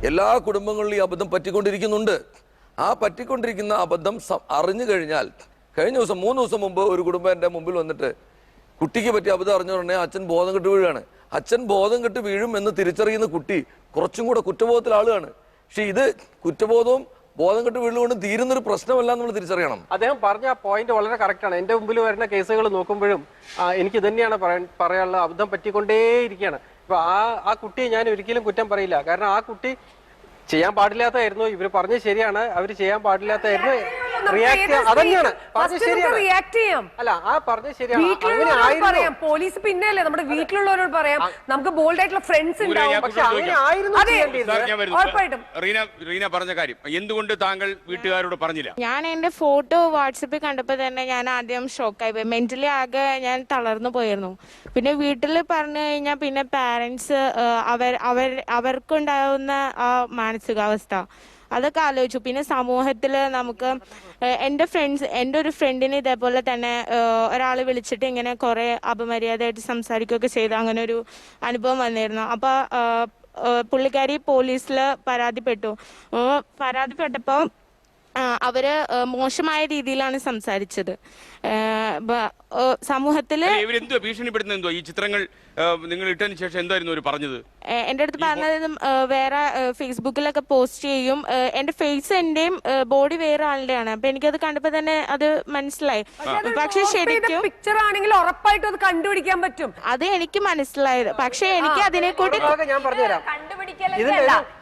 എല്ലാ കുടുംബങ്ങളിലും ഈ അബദ്ധം പറ്റിക്കൊണ്ടിരിക്കുന്നുണ്ട്. ആ പറ്റിക്കൊണ്ടിരിക്കുന്ന അബദ്ധം അറിഞ്ഞു കഴിഞ്ഞാൽ, കഴിഞ്ഞ ദിവസം 3 ദിവസം മുമ്പ് ഒരു കുടുംബം എൻ്റെ മുമ്പിൽ വന്നിട്ട് കുട്ടിക്ക് പറ്റിയ അബദ്ധം അറിഞ്ഞു പറഞ്ഞാൽ അച്ഛൻ ബോധം കെട്ട് വീഴാണ്. അച്ഛൻ ബോധം കെട്ട് വീഴും എന്ന് തിരിച്ചറിയുന്ന കുട്ടി കുറച്ചും കൂടെ കുറ്റബോധത്തിൽ ആളുകയാണ്. പക്ഷെ ഇത് കുറ്റബോധവും ബോധം കെട്ട് വീഴുകൊണ്ട് തീരുന്നൊരു പ്രശ്നമല്ല നമ്മൾ തിരിച്ചറിയണം. അദ്ദേഹം പറഞ്ഞ പോയിന്റ് വളരെ കറക്റ്റാണ്. എൻ്റെ മുമ്പിൽ വരുന്ന കേസുകൾ നോക്കുമ്പോഴും എനിക്ക് തന്നെയാണ് പറയാനുള്ള അബദ്ധം പറ്റിക്കൊണ്ടേയിരിക്കുകയാണ്. ഇപ്പൊ ആ കുട്ടിയെ ഞാൻ ഒരിക്കലും കുറ്റം പറയില്ല. കാരണം ആ കുട്ടി ചെയ്യാൻ പാടില്ലാത്തതായിരുന്നു. ഇവര് പറഞ്ഞത് ശരിയാണ്, അവര് ചെയ്യാൻ പാടില്ലാത്തതായിരുന്നു. അതന്നെയാണ് അല്ല ആ പറഞ്ഞത് ശരിയാണ്. പോലീസ് പിന്നെയല്ലേ നമ്മുടെ വീട്ടിലുള്ളവരോട് പറയാം, നമുക്ക് ബോൾഡ് ആയിട്ടുള്ള ഫ്രണ്ട്സ് ഉണ്ടാവും. പക്ഷെ അങ്ങനെ ആയിരുന്നു. റീന പറഞ്ഞ കാര്യം എന്തുകൊണ്ട് താങ്കൾ വീട്ടുകാരോട് പറഞ്ഞില്ല? ഞാൻ എന്റെ ഫോട്ടോ വാട്സപ്പിൽ കണ്ടപ്പോ തന്നെ ഞാൻ ആദ്യം ഷോക്കായി പോയി. മെന്റലി ആകെ ഞാൻ തളർന്നു പോയിരുന്നു. പിന്നെ വീട്ടിൽ പറഞ്ഞു കഴിഞ്ഞാൽ പിന്നെ പാരന്റ്സ് അവർക്കുണ്ടാവുന്ന ആ മാനസികാവസ്ഥ അതൊക്കെ ആലോചിച്ചു. പിന്നെ സമൂഹത്തിൽ നമുക്ക് എൻ്റെ ഒരു ഫ്രണ്ടിന് ഇതേപോലെ തന്നെ ഒരാൾ വിളിച്ചിട്ട് ഇങ്ങനെ കുറേ അപമര്യാദയായിട്ട് സംസാരിക്കുകയൊക്കെ ചെയ്ത് അങ്ങനെ ഒരു അനുഭവം വന്നിരുന്നു. അപ്പോൾ പുള്ളിക്കാരി പോലീസിൽ പരാതിപ്പെട്ടപ്പോൾ അവര് മോശമായ രീതിയിലാണ് സംസാരിച്ചത്. സമൂഹത്തില് ഭീഷണിപ്പെടുന്ന ഈ ചിത്രങ്ങൾ നിങ്ങൾ ഇട്ടതിന് ശേഷം എന്തായിരുന്നു അവർ പറഞ്ഞത്? എന്റെ അടുത്ത് പറഞ്ഞത് വേറെ ഫേസ്ബുക്കിലൊക്കെ പോസ്റ്റ് ചെയ്യും, എന്റെ ഫേസ് എന്റെയും ബോഡി വേറെ ആളുടെയാണ്. അപ്പൊ എനിക്കത് കണ്ടപ്പോ തന്നെ അത് മനസ്സിലായി. പക്ഷെ ശരിക്കും പിക്ചർ ആണെങ്കിൽ ഉറപ്പായിട്ടും അത് കണ്ടുപിടിക്കാൻ പറ്റും. അത് എനിക്ക് മനസ്സിലായത്. പക്ഷെ എനിക്ക് അതിനെ കൂടി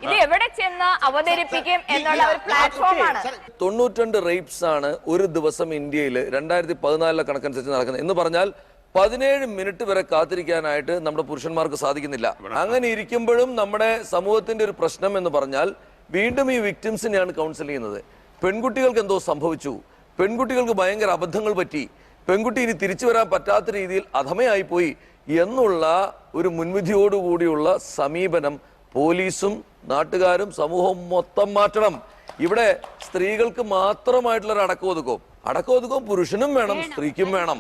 ഇത് എവിടെ ചെന്ന് അവതരിപ്പിക്കും എന്നുള്ള ഒരു പ്ലാറ്റ്ഫോമാണ്. 92 റേപ്സ് ആണ് ഒരു ദിവസം ഇന്ത്യയിൽ 2014 കണക്കനുസരിച്ച് നടക്കുന്നത്. എന്ന് പറഞ്ഞാൽ 17 മിനിറ്റ് വരെ കാത്തിരിക്കാനായിട്ട് നമ്മുടെ പുരുഷന്മാർക്ക് സാധിക്കുന്നില്ല. അങ്ങനെ ഇരിക്കുമ്പോഴും നമ്മുടെ സമൂഹത്തിന്റെ ഒരു പ്രശ്നം എന്ന് പറഞ്ഞാൽ വീണ്ടും ഈ വിക്ടിംസിനെയാണ് കൗൺസിൽ ചെയ്യുന്നത്. പെൺകുട്ടികൾക്ക് എന്തോ സംഭവിച്ചു, പെൺകുട്ടികൾക്ക് ഭയങ്കര അബദ്ധങ്ങൾ പറ്റി, പെൺകുട്ടി ഇനി തിരിച്ചു വരാൻ പറ്റാത്ത രീതിയിൽ അധമയായി പോയി എന്നുള്ള ഒരു മുൻവിധിയോടുകൂടിയുള്ള സമീപനം പോലീസും നാട്ടുകാരും സമൂഹവും മൊത്തം മാറ്റണം. ഇവിടെ സ്ത്രീകൾക്ക് മാത്രമായിട്ടുള്ള ഒരു അടക്കമൊതുക്കവും പുരുഷനും വേണം, സ്ത്രീക്കും വേണം.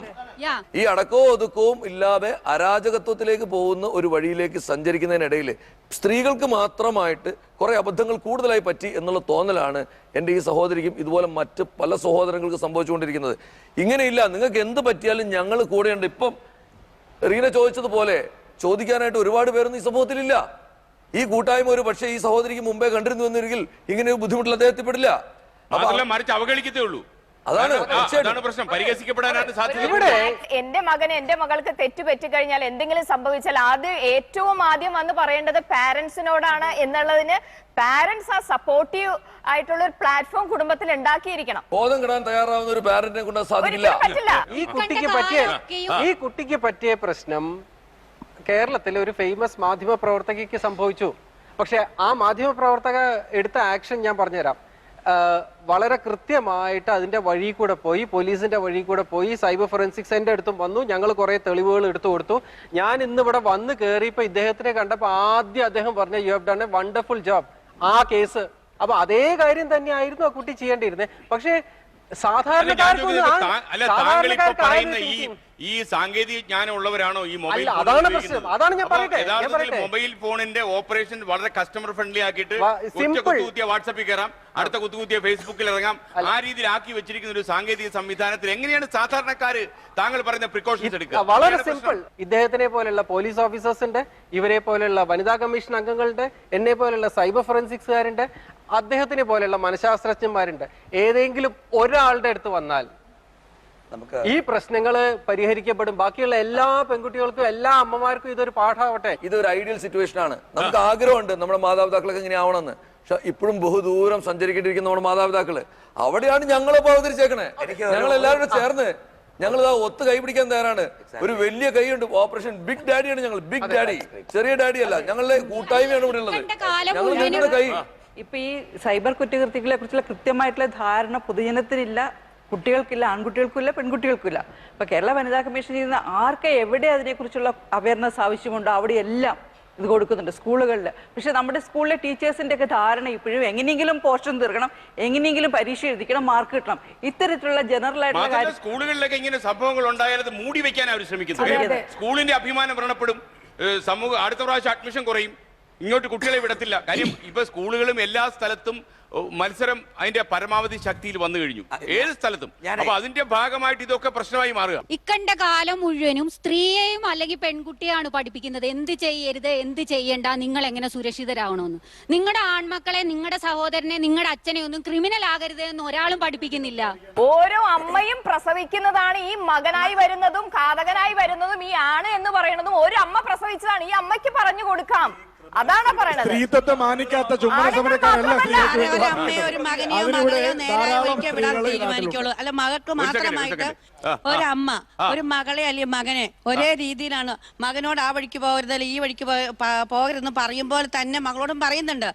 ഈ അടക്കവും ഒതുക്കവും ഇല്ലാതെ അരാജകത്വത്തിലേക്ക് പോകുന്ന ഒരു വഴിയിലേക്ക് സഞ്ചരിക്കുന്നതിനിടയിൽ സ്ത്രീകൾക്ക് മാത്രമായിട്ട് കുറെ അബദ്ധങ്ങൾ കൂടുതലായി പറ്റി എന്നുള്ള തോന്നലാണ് എൻ്റെ ഈ സഹോദരിക്കും ഇതുപോലെ മറ്റ് പല സഹോദരങ്ങൾക്ക് സംഭവിച്ചുകൊണ്ടിരിക്കുന്നത്. ഇങ്ങനെയില്ല, നിങ്ങൾക്ക് എന്ത് പറ്റിയാലും ഞങ്ങൾ കൂടെയുണ്ട്. ഇപ്പം റീന ചോദിച്ചതുപോലെ ചോദിക്കാനായിട്ട് ഒരുപാട് പേരൊന്നും ഈ സമൂഹത്തിലില്ല. ഈ കൂട്ടായ്മ ഒരു പക്ഷേ ഈ സഹോദരിക്ക് മുമ്പേ കണ്ടിരുന്നു എന്നെങ്കിൽ ഇങ്ങനെ ഒരു ബുദ്ധിമുട്ടിൽ അദ്ദേഹത്തിൽ പെടില്ല. മറിച്ച് അവഗണിക്കത്തേ ഉള്ളൂ. അതാണ് പ്രശ്നം. പരിഹസിക്കപ്പെടാനായിട്ട് സാധ്യത. എന്റെ മകന് എന്റെ മകൾക്ക് തെറ്റ് പറ്റിക്കഴിഞ്ഞാൽ എന്തെങ്കിലും സംഭവിച്ചാൽ ഏറ്റവും ആദ്യം വന്ന് പറയേണ്ടത് പാരന്റ്സിനോടാണ് എന്നുള്ളതിന് പാരന്റ്സ് ആ സപ്പോർട്ടീവ് ആയിട്ടുള്ള ഒരു പ്ലാറ്റ്ഫോം കുടുംബത്തിൽ ഉണ്ടാക്കിയിരിക്കണം. ബോധം കിടാൻ തയ്യാറാവുന്ന ഒരു പാരന്റിനെ കൊണ്ട് സാധിക്കില്ല. ഈ കുട്ടിക്ക് പറ്റിയ പ്രശ്നം കേരളത്തിലെ ഒരു ഫേമസ് മാധ്യമ പ്രവർത്തകയ്ക്ക് സംഭവിച്ചു. പക്ഷെ ആ മാധ്യമ പ്രവർത്തക എടുത്ത ആക്ഷൻ ഞാൻ പറഞ്ഞുതരാം. വളരെ കൃത്യമായിട്ട് അതിന്റെ വഴി കൂടെ പോയി, പോലീസിന്റെ വഴി കൂടെ പോയി, സൈബർ ഫോറൻസിക്സ് സെന്റർ അടുത്തും വന്നു. ഞങ്ങൾ കുറെ തെളിവുകൾ എടുത്തു കൊടുത്തു. ഞാൻ ഇന്ന് ഇവിടെ വന്ന് കയറിയപ്പോ ഇദ്ദേഹത്തിനെ കണ്ടപ്പോ ആദ്യം അദ്ദേഹം പറഞ്ഞ you have done A wonderful job ആ കേസ്. അപ്പൊ അതേ കാര്യം തന്നെയായിരുന്നു ആ കുട്ടി ചെയ്യേണ്ടിയിരുന്നത്. പക്ഷേ ഈ സാങ്കേതിക ജ്ഞാനം ഉള്ളവരാണോ ഈ മൊബൈൽ മൊബൈൽ ഫോണിന്റെ ഓപ്പറേഷൻ വളരെ കസ്റ്റമർ ഫ്രണ്ട്ലി ആക്കിയിട്ട് കുത്തിയ വാട്സാപ്പിൽ കയറാം, അടുത്ത കുത്തിയ ഫേസ്ബുക്കിൽ ഇറങ്ങാം, ആ രീതിയിൽ ആക്കി വെച്ചിരിക്കുന്ന ഒരു സാങ്കേതിക സംവിധാനത്തിൽ എങ്ങനെയാണ് സാധാരണക്കാര് താങ്കൾ പറയുന്ന പ്രിക്കോഷൻസ് എടുക്കുക? വളരെ സിമ്പിൾ. ഇദ്ദേഹത്തിനെ പോലെയുള്ള പോലീസ് ഓഫീസേഴ്സിന്റെ, ഇവരെ പോലെയുള്ള വനിതാ കമ്മീഷൻ അംഗങ്ങളുടെ, എന്നെ പോലെയുള്ള സൈബർ ഫോറൻസിക്സുകാരുടെ, അദ്ദേഹത്തിനെ പോലെയുള്ള മനഃശാസ്ത്രജ്ഞന്മാരുണ്ട്. ഏതെങ്കിലും ഒരാളുടെ അടുത്ത് വന്നാൽ ഈ പ്രശ്നങ്ങള് പരിഹരിക്കപ്പെടും. ബാക്കിയുള്ള എല്ലാ പെൺകുട്ടികൾക്കും എല്ലാ അമ്മമാർക്കും ഇതൊരു പാഠമാവട്ടെ. ഇതൊരു ഐഡിയൽ സിറ്റുവേഷൻ ആണ്. നമുക്ക് ആഗ്രഹമുണ്ട് നമ്മുടെ മാതാപിതാക്കളൊക്കെ ഇങ്ങനെ ആവണമെന്ന്. പക്ഷെ ഇപ്പോഴും ബഹുദൂരം സഞ്ചരിക്കേണ്ടിയിരിക്കുന്ന നമ്മുടെ മാതാപിതാക്കള് അവിടെയാണ് ഞങ്ങളെ അവതരിച്ചേക്കണേ. ഞങ്ങൾ എല്ലാവരും ചേർന്ന് ഞങ്ങൾ ഒത്ത് കൈ പിടിക്കാൻ തയ്യാറാണ്. ഒരു വലിയ കൈയുണ്ട്, ഓപ്പറേഷൻ ബിഗ് ഡാഡിയാണ് ഞങ്ങൾ, ബിഗ് ഡാഡി, ചെറിയ ഡാഡി അല്ല. ഞങ്ങളുടെ കൂട്ടായ്മയാണ് ഇവിടെ ഉള്ളത്. ഞങ്ങൾ നിങ്ങളുടെ കൈ. ഇപ്പൊ ഈ സൈബർ കുറ്റകൃത്യങ്ങളെ കുറിച്ചുള്ള കൃത്യമായിട്ടുള്ള ധാരണ പൊതുജനത്തിനില്ല, കുട്ടികൾക്കില്ല, ആൺകുട്ടികൾക്കില്ല, പെൺകുട്ടികൾക്കില്ല. ഇപ്പൊ കേരള വനിതാ കമ്മീഷൻ ചെയ്യുന്ന ആർക്ക് എവിടെ അതിനെക്കുറിച്ചുള്ള അവയർനെസ് ആവശ്യമുണ്ടോ അവിടെയെല്ലാം ഇത് കൊടുക്കുന്നുണ്ട് സ്കൂളുകളിൽ. പക്ഷെ നമ്മുടെ സ്കൂളിലെ ടീച്ചേഴ്സിന്റെ ഒക്കെ ധാരണ ഇപ്പോഴും എങ്ങനെയെങ്കിലും പോർഷൻ തീർക്കണം, എങ്ങനെയെങ്കിലും പരീക്ഷ എഴുതിക്കണം, മാർക്ക് കിട്ടണം, ഇത്തരത്തിലുള്ള ജനറൽ ആയിട്ടുള്ള കാര്യം. സ്കൂളുകളിലൊക്കെ ഇങ്ങനെ സംഭവങ്ങൾ ഉണ്ടായാൽ അത് മൂടി വെക്കാൻ അവർ ശ്രമിക്കുന്നത്. സ്കൂളിന്റെ അഭിമാനം വ്രണപ്പെടും, സമൂഹം അടുത്ത പ്രാവശ്യം അഡ്മിഷൻ കുറയും, ഇങ്ങോട്ട് കുട്ടികളെ വിടത്തില്ല. കാര്യം ഇപ്പൊ സ്കൂളുകളും എല്ലാ സ്ഥലത്തും മത്സരം അതിന്റെ പരമാവധി ശക്തിയിൽ വന്നു കഴിഞ്ഞു, ഏത് സ്ഥലത്തും. അപ്പൊ അതിന്റെ ഭാഗമായിട്ട് ഇതൊക്കെ പ്രശ്നമായി മാറുക. ഇക്കണ്ട കാലം മുഴുവനും സ്ത്രീയെയും അല്ലെങ്കിൽ പെൺകുട്ടിയാണ് പഠിപ്പിക്കുന്നത് എന്ത് ചെയ്യരുത്, എന്ത് ചെയ്യണ്ട, നിങ്ങൾ എങ്ങനെ സുരക്ഷിതരാകണമെന്ന്. നിങ്ങളുടെ ആൺമക്കളെ, നിങ്ങളുടെ സഹോദരനെ, നിങ്ങളുടെ അച്ഛനെ ഒന്നും ക്രിമിനൽ ആകരുത് എന്ന് ഒരാളും പഠിപ്പിക്കുന്നില്ല. ഓരോ അമ്മയും പ്രസവിക്കുന്നതാണ് ഈ മകനായി വരുന്നതും ഘാതകനായി വരുന്നതും ഈ ആണ് എന്ന് പറയുന്നതും ഒരു അമ്മ പ്രസവിച്ചതാണ്. ഈ അമ്മയ്ക്ക് പറഞ്ഞു കൊടുക്കാം, അതാണ് പറയണത്. സ്ത്രീത്വത്തെ മാനിക്കാത്ത ചുമന സമരക്കാരല്ല ഒരു മകനെയോ മകളെയോ നേരെ വഴിക്ക് വിടാൻ തീരുമാനിക്കുള്ളൂ. അല്ല, മകൾക്ക് മാത്രമായിട്ട് ഒരമ്മ ഒരു മകളെ അല്ലെങ്കിൽ മകനെ ഒരേ രീതിയിലാണ് മകനോട് ആ വഴിക്ക് പോകരുത്, അല്ലെങ്കിൽ ഈ വഴിക്ക് പോകരുതെന്ന് പറയുമ്പോൾ തന്നെ മകളോടും പറയുന്നുണ്ട്.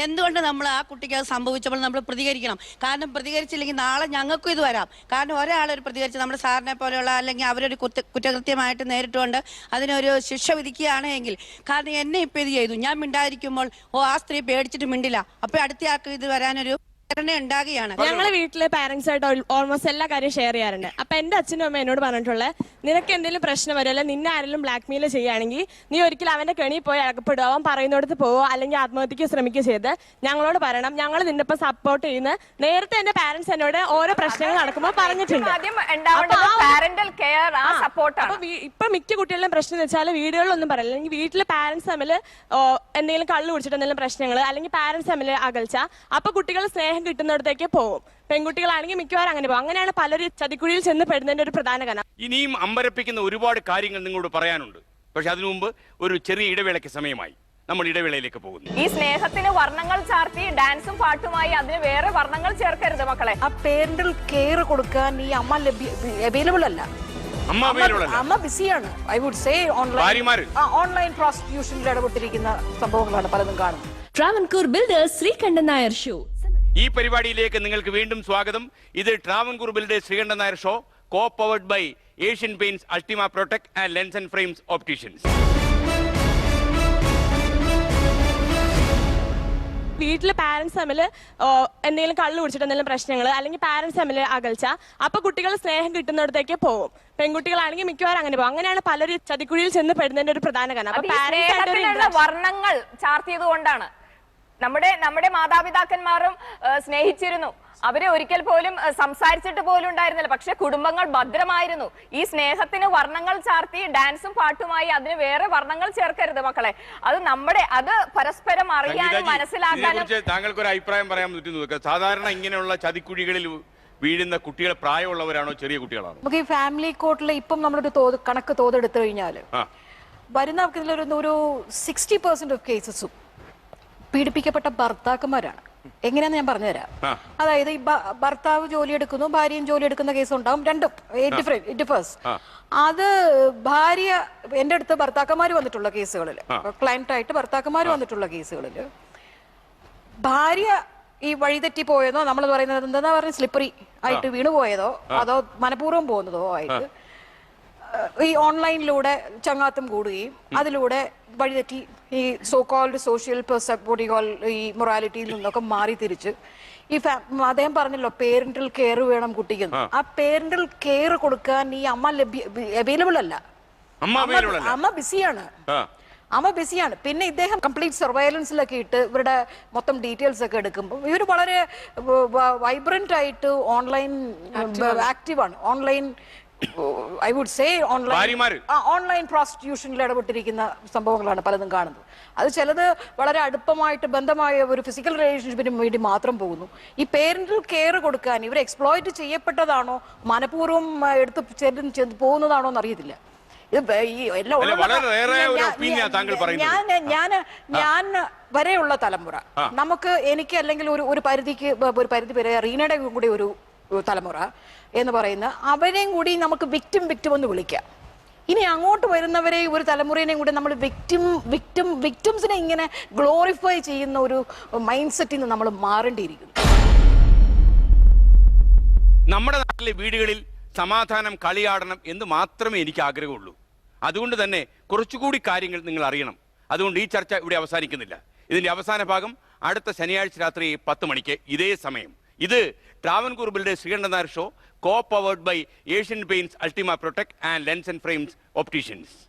എന്തുകൊണ്ട് നമ്മൾ ആ കുട്ടിക്ക് അത് സംഭവിച്ചപ്പോൾ നമ്മൾ പ്രതികരിക്കണം? കാരണം പ്രതികരിച്ചില്ലെങ്കിൽ നാളെ ഞങ്ങൾക്കും ഇത് വരാം. കാരണം ഒരാളൊരു പ്രതികരിച്ച് നമ്മുടെ സാറിനെ പോലെയുള്ള അല്ലെങ്കിൽ അവരൊരു കുറ്റകൃത്യമായിട്ട് നേരിട്ടുകൊണ്ട് അതിനൊരു ശിക്ഷ വിധിക്കുകയാണ് എങ്കിൽ, കാരണം എന്നെ ഇപ്പൊ ഇത് ചെയ്തു, ഞാൻ മിണ്ടാതിരിക്കുമ്പോൾ ആ സ്ത്രീ പേടിച്ചിട്ട് മിണ്ടില്ല, അപ്പൊ അടുത്തയാൾക്ക് ഇത് വരാനൊരു ഉണ്ടാകുകയാണ്. ഞങ്ങള് വീട്ടിലെ പാരന്റ്സ് ആയിട്ട് ഓൾമോസ്റ്റ് എല്ലാ കാര്യം ഷെയർ ചെയ്യാറുണ്ട്. അപ്പൊ എന്റെ അച്ഛനും അമ്മ എന്നോട് പറഞ്ഞിട്ടുള്ളത്, നിനക്ക് എന്തെങ്കിലും പ്രശ്നം വരുമല്ലോ, നിന്നെ ആരെങ്കിലും ബ്ലാക്ക് മെയിൽ ചെയ്യുകയാണെങ്കിൽ നീ ഒരിക്കലും അവന്റെ കെണി പോയി അകപ്പെടുക, അവൻ പറയുന്നിടത്ത് പോവോ അല്ലെങ്കിൽ ആത്മഹത്യക്ക് ശ്രമിക്കുക ചെയ്ത് ഞങ്ങളോട് പറയണം, ഞങ്ങൾ നിന്നിപ്പോ സപ്പോർട്ട് ചെയ്യുന്ന. നേരത്തെ എന്റെ പാരന്റ്സ് എന്നോട് ഓരോ പ്രശ്നങ്ങൾ നടക്കുമ്പോൾ പറഞ്ഞിട്ടുണ്ട്. അപ്പൊ ഇപ്പൊ മിക്ക കുട്ടികളുടെ പ്രശ്നം എന്ന് വെച്ചാൽ വീടുകളിലൊന്നും പറയില്ല, അല്ലെങ്കിൽ വീട്ടിലെ പാരന്റ്സ് തമ്മിൽ എന്തെങ്കിലും കള്ളു കുടിച്ചിട്ട് എന്തെങ്കിലും പ്രശ്നങ്ങൾ, അല്ലെങ്കിൽ പാരന്റ്സ് തമ്മിൽ അകൽച്ച, അപ്പൊ കുട്ടികൾ സ്നേഹം കിട്ടുന്നിടത്തേക്ക് പോകും. പെൺകുട്ടികളാണെങ്കിൽ മിക്കവാറും അങ്ങനെ പോകും. അങ്ങനെയാണ് പലരും ചതിക്കുഴിയിൽ ചെന്ന് പെടുന്നതിന്റെ ഒരു പ്രധാന കാരണം. ഇനിയും അമ്പരപ്പിക്കുന്ന ഒരുപാട് കാര്യങ്ങൾ നിങ്ങളോട് പറയാനുണ്ട്. പക്ഷെ അതിനു മുമ്പ് ഒരു ചെറിയ ഇടവേളയ്ക്ക് സമയമായി. നമ്മൾ ഇടവേളയിലേക്ക് പോകുന്നു. ഈ സ്നേഹത്തിന് വർണ്ണങ്ങൾ ചാർത്തി ഡാൻസും പാട്ടുമായി അതിന് വേറെ വർണ്ണങ്ങൾ ചേർക്കരുത് മക്കളെ. ആ പേരന്റൽ കെയർ കൊടുക്കാൻ ഈ അമ്മ അവൈലബിൾ അല്ല. അമ്മ ബിസിയാണ്. ഐ വുഡ് സേ ഓൺലൈൻ പ്രോസ്റ്റിറ്റ്യൂഷനിൽ ഇടപെട്ടിരിക്കുന്ന സംഭവങ്ങളാണ് പലതും കാണുന്നത്. Travancore builders Sreekandan Nair show. ഈ പരിപാടിയിലേക്ക് നിങ്ങൾക്ക് വീണ്ടും സ്വാഗതം. ഇത് Travancore builders Sreekandan Nair show, co powered by Asian Paints, Ultima Protect and lens and frames opticians. വീട്ടിലെ പാരന്റ്സ് തമ്മിൽ എന്തെങ്കിലും കള്ളു കുടിച്ചിട്ട് എന്തെങ്കിലും പ്രശ്നങ്ങൾ, അല്ലെങ്കിൽ പാരന്റ്സ് തമ്മിൽ അകൽച്ച, അപ്പൊ കുട്ടികൾ സ്നേഹം കിട്ടുന്നിടത്തേക്ക് പോകും. പെൺകുട്ടികളാണെങ്കിൽ മിക്കവാറും അങ്ങനെ പോകും. അങ്ങനെയാണ് പലരും ചതിക്കുഴിയിൽ ചെന്ന് പെടുന്നതിന്റെ ഒരു പ്രധാന കാരണം. അപ്പൊ പാരന്റ്സ് വർണ്ണങ്ങൾ ചാർത്തിയത് കൊണ്ടാണ്. നമ്മുടെ മാതാപിതാക്കന്മാരും സ്നേഹിച്ചിരുന്നു, അവരെ ഒരിക്കൽ പോലും സംസാരിച്ചിട്ട് പോലും ഉണ്ടായിരുന്നില്ല, പക്ഷെ കുടുംബങ്ങൾ ഭദ്രമായിരുന്നു. ഈ സ്നേഹത്തിന് വർണ്ണങ്ങൾ ചാർത്തി ഡാൻസും പാട്ടുമായി അതിന് വേറെ വർണ്ണങ്ങൾ ചേർക്കരുത് മക്കളെ. അത് പരസ്പരം അറിയാനും മനസ്സിലാക്കാനും. താങ്കൾക്ക് ഒരു അഭിപ്രായം പറയാൻ പറ്റുന്നു? സാധാരണ ഇങ്ങനെയുള്ള ചതിക്കുഴികളിൽ വീഴുന്ന കുട്ടികൾ പ്രായമുള്ളവരാണോ ചെറിയ കുട്ടികളാണോ? നമുക്ക് ഈ ഫാമിലി കോർട്ടിൽ ഇപ്പം നമ്മളൊരു കണക്ക് തോതെടുത്തു കഴിഞ്ഞാൽ വരുന്ന ഒരു 60% ഓഫ് കേസസും പീഡിപ്പിക്കപ്പെട്ട ഭർത്താക്കന്മാരാണ്. എങ്ങനെയാന്ന് ഞാൻ പറഞ്ഞുതരാം. അതായത് ഈ ഭർത്താവ് ജോലി എടുക്കുന്നു, ഭാര്യയും ജോലി എടുക്കുന്ന കേസ് ഉണ്ടാവും. രണ്ടും ഡിഫേഴ്സ്. അത് ഭാര്യ, എന്റെ അടുത്ത് ഭർത്താക്കന്മാർ വന്നിട്ടുള്ള കേസുകളിൽ, ക്ലയന്റ് ആയിട്ട് ഭർത്താക്കന്മാർ വന്നിട്ടുള്ള കേസുകളിൽ ഭാര്യ ഈ വഴിതെറ്റി പോയതോ, നമ്മൾ പറയുന്നത് എന്താ പറയുക, സ്ലിപ്പറി ആയിട്ട് വീണു പോയതോ, അതോ മനഃപൂർവ്വം പോകുന്നതോ ആയിട്ട് ഈ ഓൺലൈനിലൂടെ ചങ്ങാത്തം കൂടുകയും അതിലൂടെ വഴിതെറ്റി ഈ സോ കോൾഡ് സോഷ്യൽ ഈ മൊറാലിറ്റിയിൽ നിന്നൊക്കെ മാറി തിരിച്ച് ഈ അദ്ദേഹം പറഞ്ഞല്ലോ പേരന്റൽ കെയർ വേണം കുട്ടിക്ക്. ആ പേരന്റൽ കെയർ കൊടുക്കാൻ ഈ അമ്മ അവൈലബിൾ അല്ല. അമ്മ ബിസിയാണ്. പിന്നെ ഇദ്ദേഹം കംപ്ലീറ്റ് സർവൈലൻസിലൊക്കെ ഇട്ട് ഇവരുടെ മൊത്തം ഡീറ്റെയിൽസ് ഒക്കെ എടുക്കുമ്പോൾ ഇവർ വളരെ വൈബ്രന്റ് ആയിട്ട് ഓൺലൈൻ ആക്റ്റീവാണ്. Online I would say online പ്രോസ്റ്റിറ്റ്യൂഷനിൽ ഇടപെട്ടിരിക്കുന്ന സംഭവങ്ങളാണ് പലതും കാണുന്നത്. അത് ചിലത് വളരെ അടുപ്പമായിട്ട് ബന്ധമായ ഒരു ഫിസിക്കൽ റിലേഷൻഷിപ്പിന് വേണ്ടി മാത്രം പോകുന്നു. ഈ പേരന്റൽ കെയർ കൊടുക്കാൻ ഇവർ എക്സ്പ്ലോയിറ്റ് ചെയ്യപ്പെട്ടതാണോ മനഃപൂർവ്വം എടുത്ത് പോകുന്നതാണോ എന്നറിയത്തില്ല. ഞാൻ വരെയുള്ള തലമുറ, എനിക്ക് അല്ലെങ്കിൽ ഒരു പരിധി വരെ റീനയുടെ കൂടി ഒരു തലമുറ എന്ന് പറയുന്ന അവരെയും കൂടി നമുക്ക് വിക്ടിം എന്ന് വിളിക്കാം. ഇനി അങ്ങോട്ട് വരുന്നവരെ ഒരു തലമുറേനെയും കൂടി നമ്മൾ വിക്ടിംസിനെ ഇങ്ങനെ ഗ്ലോറിഫൈ ചെയ്യുന്ന ഒരു മൈൻഡ് സെറ്റിൽ നിന്ന് നമ്മൾ മാറേണ്ടിയിരിക്കുന്നു. നമ്മുടെ നാട്ടിലെ വീടുകളിൽ സമാധാനം കളിയാടണം എന്ന് മാത്രമേ എനിക്ക് ആഗ്രഹമുള്ളൂ. അതുകൊണ്ട് തന്നെ കുറച്ചുകൂടി കാര്യങ്ങൾ നിങ്ങൾ അറിയണം. അതുകൊണ്ട് ഈ ചർച്ച ഇവിടെ അവസാനിക്കുന്നില്ല. ഇതിന്റെ അവസാന ഭാഗം അടുത്ത ശനിയാഴ്ച രാത്രി 10 മണിക്ക് ഇതേ സമയം. ഇത് Travancore builders Sreekandan Nair show, co-powered by Asian Paints, Ultima Protect and Lens and Frames Opticians.